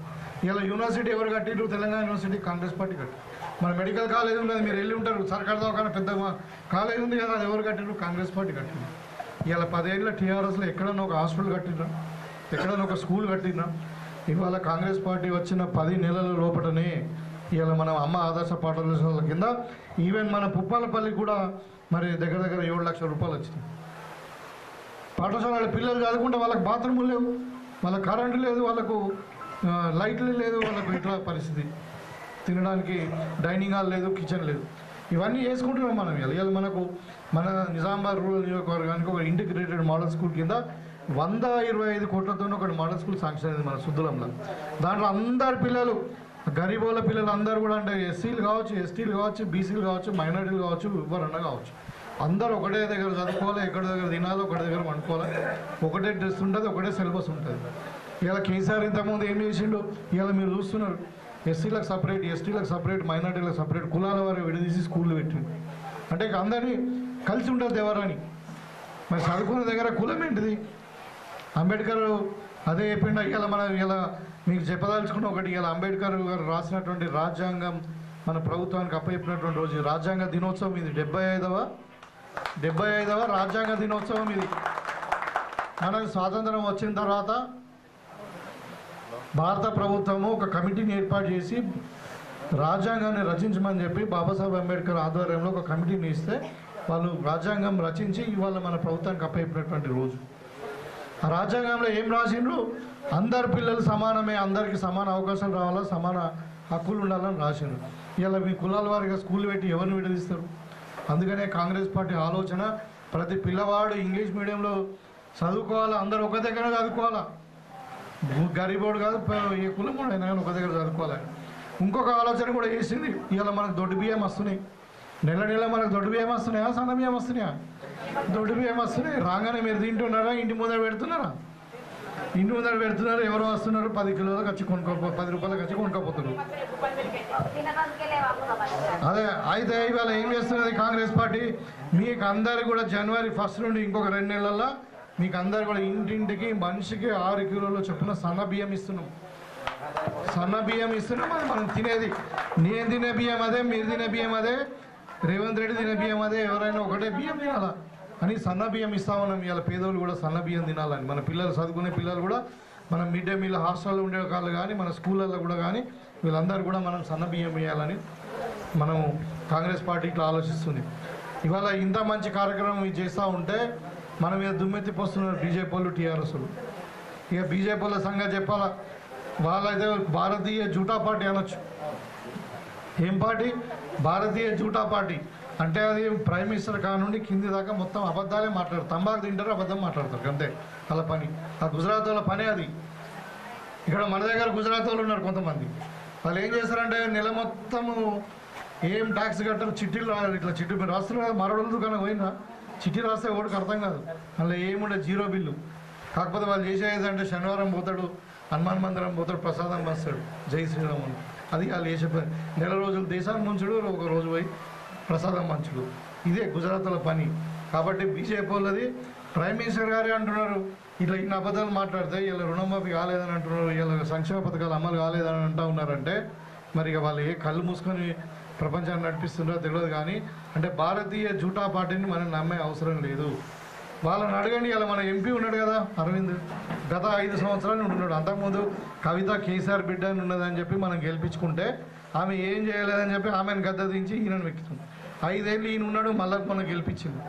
ఇలా యూనివర్సిటీ ఎవరు కట్టిండ్రు? తెలంగాణ యూనివర్సిటీ కాంగ్రెస్ పార్టీ కట్టింది. మన మెడికల్ కాలేజ్ ఉన్నది, మీరు వెళ్ళి ఉంటారు, సర్కార్ దవాఖాన పెద్ద కాలేజ్ ఉంది కదా, అది ఎవరు కట్టిండ్రు? కాంగ్రెస్ పార్టీ కట్టింది. ఇలా 10 ఏళ్ళ టీఆర్ఎస్లో ఎక్కడన్నా ఒక హాస్పిటల్ కట్టిండ్రా? ఎక్కడన్నా ఒక స్కూల్ కట్టిండ్రా? ఇవాళ కాంగ్రెస్ పార్టీ వచ్చిన 10 నెలల లోపలనే ఇవాళ మనం అమ్మ ఆదర్శ పాఠశాల కింద ఈవెన్ మన పుప్పాలపల్లికి కూడా మరి దగ్గర 7 లక్షల రూపాయలు వచ్చింది. పాఠశాల పిల్లలు చదువుకుంటే వాళ్ళకి బాత్రూములు లేవు, వాళ్ళకి కరెంటు లేదు, వాళ్ళకు లైట్లు లేదు, వాళ్ళకు ఇట్లా పరిస్థితి. తినడానికి డైనింగ్ హాల్ లేదు, కిచెన్ లేదు. ఇవన్నీ చేసుకుంటున్నాం మనం. ఇవాళ మనకు మన నిజామాబాద్ రూరల్ నియోజకవర్గానికి ఒక ఇంటిగ్రేటెడ్ మోడల్ స్కూల్ కింద 125 కోట్లతో ఒక మోడల్ స్కూల్ శాంక్షన్ అయింది మన సుద్దులంలో. దాంట్లో అందరు పిల్లలు, గరీబోళ్ళ పిల్లలు అందరూ కూడా, అంటే ఎస్సీలు కావచ్చు, ఎస్టీలు కావచ్చు, బీసీలు కావచ్చు, మైనారిటీలు కావచ్చు, ఎవరన్నా కావచ్చు, అందరూ ఒకటే దగ్గర చదువుకోవాలి, ఎక్కడి దగ్గర తినాలి, ఒకటి దగ్గర వండుకోవాలి, ఒకటే డ్రెస్ ఉంటుంది, ఒకటే సిలబస్ ఉంటుంది. ఇలా కేసీఆర్ ఇంతకుముందు ఏం చేసిండు? ఇలా మీరు చూస్తున్నారు, ఎస్సీలకు సపరేట్, ఎస్టీలకు సపరేట్, మైనారిటీలకు సపరేట్, కులాల వారు విడదీసి స్కూళ్ళు పెట్టిండు. అంటే ఇక అందరినీ కలిసి ఉంటుంది ఎవరని. మరి చదువుకున్న దగ్గర కులం ఏంటిది? అంబేద్కర్ అదే చెప్పిండు. ఇలా మనం ఇలా మీకు చెప్పదలుచుకున్న ఒకటి, ఇలా అంబేద్కర్ గారు రాసినటువంటి రాజ్యాంగం మన ప్రభుత్వానికి అప్పచెప్పినటువంటి రోజు రాజ్యాంగ దినోత్సవం. ఇది 75వ రాజ్యాంగ దినోత్సవం. ఇది మనకు స్వాతంత్రం వచ్చిన తర్వాత భారత ప్రభుత్వము ఒక కమిటీని ఏర్పాటు చేసి రాజ్యాంగాన్ని రచించమని చెప్పి బాబాసాహెబ్ అంబేద్కర్ ఆధ్వర్యంలో ఒక కమిటీని ఇస్తే వాళ్ళు రాజ్యాంగం రచించి ఇవాళ మన ప్రభుత్వానికి అప్పచెప్పినటువంటి రోజు. ఆ రాజ్యాంగంలో ఏం రాసిండ్రు? అందరు పిల్లలు సమానమే, అందరికీ సమాన అవకాశాలు రావాలా, సమాన హక్కులు ఉండాలని రాసిండ్రు. ఇలా మీ కులాల వారిగా స్కూల్ పెట్టి ఎవరిని విడదీస్తారు? అందుకనే కాంగ్రెస్ పార్టీ ఆలోచన, ప్రతి పిల్లవాడు ఇంగ్లీష్ మీడియంలో చదువుకోవాలా, అందరూ ఒక దగ్గర చదువుకోవాలా, గరీబోడు కాదు, ఏ కులం కూడా అయినా కానీ ఒక దగ్గర చదువుకోవాలని ఇంకొక ఆలోచన కూడా చేసింది. ఇవాళ మనకు దొడ్డు బియ్యం వస్తున్నాయి, నెల మనకు దొడ్డు బియ్యం వస్తున్నాయా, సన్న బియ్యం వస్తున్నాయా? దొడ్డు బియ్యం వస్తున్నాయి. రాగానే మీరు తింటున్నారా? ఇంటి ముందర పెడుతున్నారా? ఇంటి ముందర పెడుతున్నారు. ఎవరు వస్తున్నారు? 10 కిలోలకు వచ్చి 10 రూపాయలకు వచ్చి కొనుక్కోపోతున్నారు. అదే అయితే ఇవాళ ఏం చేస్తున్నది కాంగ్రెస్ పార్టీ? మీకు అందరికి కూడా జనవరి 1 నుండి ఇంకొక 2 నెలల్లో మీకు అందరు కూడా ఇంటింటికి మనిషికి 6 కిలోల చొప్పున సన్న బియ్యం ఇస్తున్నాం. సన్న బియ్యం ఇస్తున్నాం. అది మనం తినేది, నేను తినే బియ్యం అదే, మీరు తినే బియ్యం అదే, రేవంత్ రెడ్డి తినే బియ్యం అదే, ఎవరైనా ఒకటే బియ్యం తినాలా అని సన్న బియ్యం ఇస్తా ఉన్నాం. ఇవాళ పేదోళ్ళు కూడా సన్న బియ్యం తినాలని, మన పిల్లలు చదువుకునే పిల్లలు కూడా, మన మిడ్ డే మీల్ హాస్టల్లో ఉండే వాళ్ళు కానీ, మన స్కూళ్ళల్లో కూడా కానీ, వీళ్ళందరూ కూడా మనం సన్న బియ్యం వేయాలని మనం కాంగ్రెస్ పార్టీ ఇట్లా ఆలోచిస్తుంది. ఇవాళ ఇంత మంచి కార్యక్రమం ఇది చేస్తూ ఉంటే మన మీద దుమ్మెత్తిపోస్తున్నారు బీజేపీ వాళ్ళు, టీఆర్ఎస్ వాళ్ళు. ఇక బీజేపీ వాళ్ళ సంగతి చెప్పాలా, వాళ్ళైతే భారతీయ జూటా పార్టీ అనొచ్చు. ఏం పార్టీ? భారతీయ జూటా పార్టీ. అంటే అది ప్రైమ్ మినిస్టర్ కానుండి కింది దాకా మొత్తం అబద్ధాలే మాట్లాడతారు. తంబాకు తింటారు, అబద్ధం మాట్లాడతారు, అంతే వాళ్ళ పని. ఆ గుజరాత్ వాళ్ళ పనే అది. ఇక్కడ మన దగ్గర గుజరాత్ వాళ్ళు ఉన్నారు కొంతమంది. వాళ్ళు ఏం చేస్తారంటే నెల మొత్తము ఏం ట్యాక్స్ కట్టారు, చిట్టీలు ఇట్లా చిట్టి మీరు రాస్తున్నారు కదా, మరొకరు దుకాణం పోయినా చిట్టి రాస్తే ఓడికి అర్థం కాదు, అందులో ఏముండే జీరో బిల్లు. కాకపోతే వాళ్ళు చేసేది అంటే శనివారం పోతాడు, హనుమాన్ మందిరం పోతాడు, ప్రసాదం వస్తాడు, జై శ్రీరామ్. అది వాళ్ళు చేసే నెల రోజులు దేశాన్ని ముంచుడు, ఒక రోజు పోయి ప్రసాదం మంచుడు. ఇదే గుజరాత్లో పని. కాబట్టి బీజేపీ వాళ్ళది ప్రైమ్ మినిస్టర్ గారే అంటున్నారు ఇట్లా ఇన్ని అబద్ధాలు మాట్లాడితే ఇలా రుణమాఫీ కాలేదని అంటున్నారు, ఇలా సంక్షేమ పథకాలు అమలు కాలేదని అంటూ ఉన్నారంటే మరి ఇక వాళ్ళు ఏ కళ్ళు మూసుకొని ప్రపంచాన్ని నడిపిస్తున్నారో తెలియదు. కానీ అంటే భారతీయ జూటా పార్టీని మనం నమ్మే అవసరం లేదు. వాళ్ళని అడగండి. ఇలా మన ఎంపీ ఉన్నాడు కదా అరవింద్, గత 5 సంవత్సరాలు ఉన్నాడు. అంతకుముందు కవిత కేసీఆర్ బిడ్డ అని ఉన్నదని చెప్పి మనం గెలిపించుకుంటే ఆమె ఏం చేయలేదని చెప్పి ఆమెను గద్ద దించి ఈయనను వెక్కుతుంది. 5 ఏళ్ళు ఈయన ఉన్నాడు, మళ్ళీ మనం గెలిపించింది.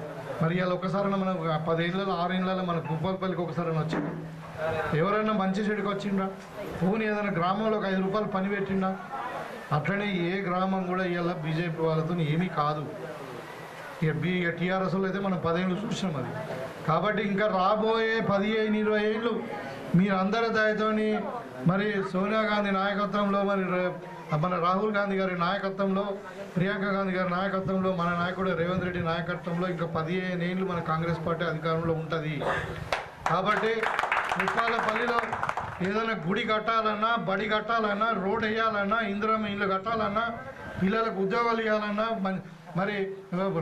మరి ఇలా ఒకసారి మనం 10 ఏళ్ళలో 6 ఏళ్ళలో మన భూపాలపల్లికి ఒకసారి వచ్చింది. ఎవరైనా మంచి చెడుకు వచ్చిండా? పోనీ ఏదైనా గ్రామంలో ఒక 5 రూపాయలు పని పెట్టిండా? అట్లనే ఏ గ్రామం కూడా ఇవాళ బీజేపీ వాళ్ళతో ఏమీ కాదు. ఇక టీఆర్ఎస్లో అయితే మనం 10 ఏళ్ళు చూసినాం అది. కాబట్టి ఇంకా రాబోయే 15-20 ఏళ్ళు మీరందరి దయతోని మరి సోనియా గాంధీ నాయకత్వంలో, మరి మన రాహుల్ గాంధీ గారి నాయకత్వంలో, ప్రియాంక గాంధీ గారి నాయకత్వంలో, మన నాయకుడు రేవంత్ రెడ్డి నాయకత్వంలో ఇంకా 15 ఏళ్ళు మన కాంగ్రెస్ పార్టీ అధికారంలో ఉంటుంది. కాబట్టి భూపాలపల్లిలో ఏదైనా గుడి కట్టాలన్నా, బడి కట్టాలన్నా, రోడ్ వేయాలన్నా, ఇందిరమ్మ ఇల్లు కట్టాలన్నా, పిల్లలకు ఉద్యోగాలు ఇవ్వాలన్నా, మరి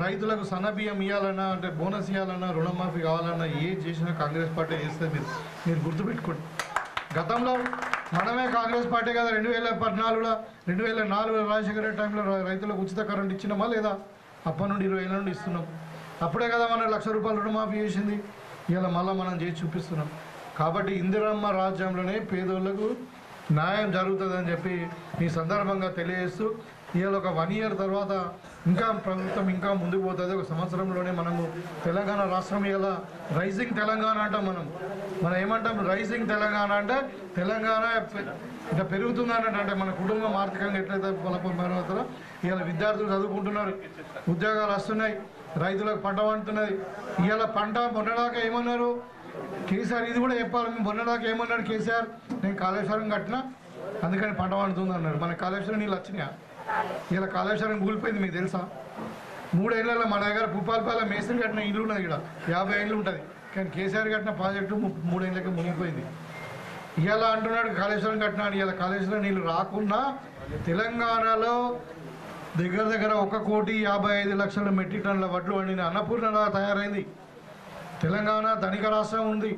రైతులకు సన్నబియ్యం ఇవ్వాలన్నా, అంటే బోనస్ ఇవ్వాలన్నా, రుణమాఫీ కావాలన్నా, ఏది చేసినా కాంగ్రెస్ పార్టీ చేస్తే మీరు గుర్తుపెట్టుకోండి. గతంలో మనమే కాంగ్రెస్ పార్టీ కదా 2014లో 2004 రాజశేఖర రెడ్డి టైంలో రైతులకు ఉచిత కరెంట్ ఇచ్చినామా లేదా? అప్పటి నుండి 20 ఏళ్ళ నుండి ఇస్తున్నాం. అప్పుడే కదా మనం 1,00,000 రూపాయలు రుణమాఫీ చేసింది. ఇలా మళ్ళీ మనం చేసి చూపిస్తున్నాం. కాబట్టి ఇందిరమ్మ రాజ్యంలోనే పేదోళ్లకు న్యాయం జరుగుతుందని చెప్పి ఈ సందర్భంగా తెలియజేస్తూ, ఇవాళ ఒక 1 ఇయర్ తర్వాత ఇంకా ప్రభుత్వం ఇంకా ముందుకు పోతుంది. ఒక సంవత్సరంలోనే మనము తెలంగాణ రాష్ట్రం ఇవాళ రైజింగ్ తెలంగాణ అంటాం. మనం ఏమంటాం? రైజింగ్ తెలంగాణ అంటే తెలంగాణ ఇట్లా పెరుగుతుందని అంటే మన కుటుంబం ఆర్థికంగా ఎట్లయితే బలపడుతుందో ఇవాళ విద్యార్థులు చదువుకుంటున్నారు, ఉద్యోగాలు వస్తున్నాయి, రైతులకు పంట పండుతున్నది. ఇవాళ పంట మొన్నదాకా ఏమన్నారు కేసీఆర్, ఇది కూడా చెప్పాలి. మొన్నదాకా ఏమన్నాడు కేసీఆర్? నేను కాళేశ్వరం కట్టినా అందుకని పంట పండుతుంది అన్నాడు. మన కాళేశ్వరం నీళ్ళు వచ్చినాయా? ఇలా కాళేశ్వరం కూలిపోయింది. మీకు తెలుసా? 3 ఏళ్లలో మన దగ్గర భూపాలపల్లి మేస్త్రి కట్టిన ఇల్లు ఉన్నది, ఇక్కడ 50 ఏళ్ళు ఉంటుంది. కానీ కేసీఆర్ కట్టిన ప్రాజెక్టు 3 ఏళ్ళకి మునిగిపోయింది. ఇలా అంటున్నాడు కాళేశ్వరం కట్టినాడు. ఇలా కాళేశ్వరం నీళ్ళు రాకుండా తెలంగాణలో దగ్గర 1,55,00,000 మెట్రిక్ టన్నుల వడ్లు వండిన అన్నపూర్ణలా తయారైంది. తెలంగాణ ధనిక రాష్ట్రం ఉంది.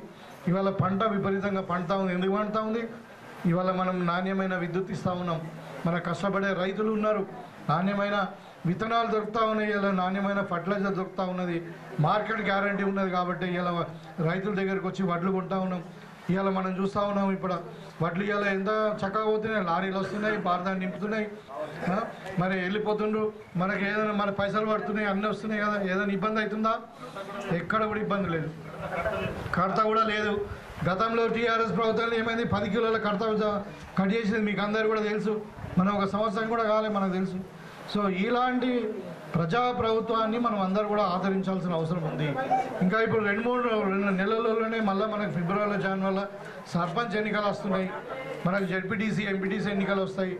ఇవాళ పంట విపరీతంగా పండుతూ ఉంది. ఎందుకు పండుతూ ఉంది? ఇవాళ మనం నాణ్యమైన విద్యుత్ ఇస్తూ ఉన్నాం. మన కష్టపడే రైతులు ఉన్నారు, నాణ్యమైన విత్తనాలు దొరుకుతూ ఉన్నాయి, ఇలా నాణ్యమైన ఫర్టిలైజర్ దొరుకుతూ ఉన్నది, మార్కెట్ గ్యారంటీ ఉన్నది. కాబట్టి ఇలా రైతుల దగ్గరికి వచ్చి వడ్లు కొంటా ఉన్నాం. ఇవాళ మనం చూస్తూ ఉన్నాం. ఇప్పుడు వడ్లు ఇవాళ ఎంత చక్కగా పోతున్నాయి, లారీలు వస్తున్నాయి, బారదాన్ని నింపుతున్నాయి, మరి వెళ్ళిపోతుండ్రు. మనకి ఏదైనా మన పైసలు పడుతున్నాయి, అన్నీ వస్తున్నాయి కదా. ఏదైనా ఇబ్బంది అవుతుందా? ఎక్కడ కూడా ఇబ్బంది లేదు, కడత కూడా లేదు. గతంలో టీఆర్ఎస్ ప్రభుత్వంలో ఏమైంది? 10 కిలోల కడత కట్ చేసింది, మీకు అందరు కూడా తెలుసు. మనం 1 సంవత్సరం కూడా కాలే, మనకు తెలుసు. సో ఇలాంటి ప్రజాప్రభుత్వాన్ని మనం అందరూ కూడా ఆదరించాల్సిన అవసరం ఉంది. ఇంకా ఇప్పుడు 2 నెలల్లోనే మళ్ళీ మనకు ఫిబ్రవరిలో జనవరిలో సర్పంచ్ ఎన్నికలు వస్తున్నాయి, మనకు జెడ్పీటీసీ ఎంపీటీసీ ఎన్నికలు వస్తాయి,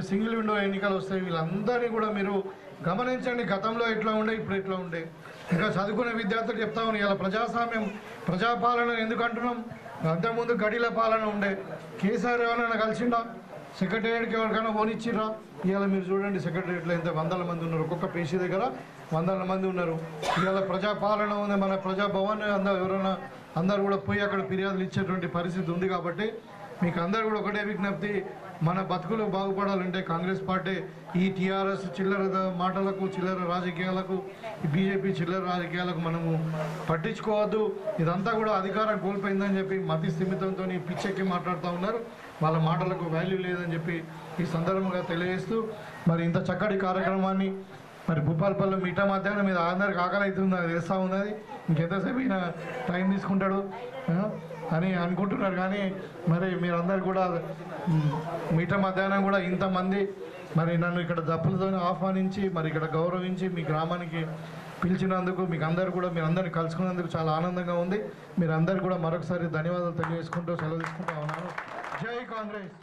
సింగిల్ విండో ఎన్నికలు వస్తాయి. వీళ్ళందరినీ కూడా మీరు గమనించండి. గతంలో ఎట్లా ఉండే, ఇప్పుడు ఎట్లా ఉండే. ఇంకా చదువుకునే విద్యార్థులు చెప్తా ఉన్నాం, ఇలా ప్రజాస్వామ్యం ప్రజాపాలన ఎందుకు అంటున్నాం? అంతకుముందు గడిల పాలన ఉండే. కేసీఆర్ ఎవరైనా కలిసిండా? సెక్రటేరియట్కి ఎవరికైనా ఓనిచ్చిర్రా? ఇవాళ మీరు చూడండి సెక్రటేరియట్లో ఎంత 100 మంది ఉన్నారు, ఒక్కొక్క పేషీ దగ్గర 100 మంది ఉన్నారు. ఇవాళ ప్రజాపాలన ఉంది. మన ప్రజాభవన్ ఎవరైనా అందరూ కూడా పోయి అక్కడ ఫిర్యాదులు ఇచ్చేటువంటి పరిస్థితి ఉంది. కాబట్టి మీకు అందరూ కూడా ఒకటే విజ్ఞప్తి, మన బతుకులు బాగుపడాలంటే కాంగ్రెస్ పార్టీ ఈ టీఆర్ఎస్ చిల్లర మాటలకు, చిల్లర రాజకీయాలకు, ఈ బీజేపీ చిల్లర రాజకీయాలకు మనము పట్టించుకోవద్దు. ఇదంతా కూడా అధికారం కోల్పోయిందని చెప్పి మతి స్థిమితంతో పిచ్చెక్కి మాట్లాడుతూ ఉన్నారు. వాళ్ళ మాటలకు వాల్యూ లేదని చెప్పి ఈ సందర్భంగా తెలియజేస్తూ, మరి ఇంత చక్కటి కార్యక్రమాన్ని మరి భూపాలపల్లి మిట్ట మధ్యాహ్నం మీద అందరికి ఆకలి అవుతుంది, నాకు తెలుస్తూ ఉన్నది. ఇంకెంతసేపు ఈయన టైం తీసుకుంటాడు అని అనుకుంటున్నారు. కానీ మరి మీరందరూ కూడా మిట్ట మధ్యాహ్నం కూడా ఇంతమంది మరి నన్ను ఇక్కడ దప్పులతో ఆహ్వానించి మరి ఇక్కడ గౌరవించి మీ గ్రామానికి పిలిచినందుకు మీకు అందరూ కూడా మీరందరినీ కలుసుకున్నందుకు చాలా ఆనందంగా ఉంది. మీరందరూ కూడా మరొకసారి ధన్యవాదాలు తెలియజేసుకుంటూ సెలవు తీసుకుంటూ ఉన్నాను. జై కాంగ్రెస్.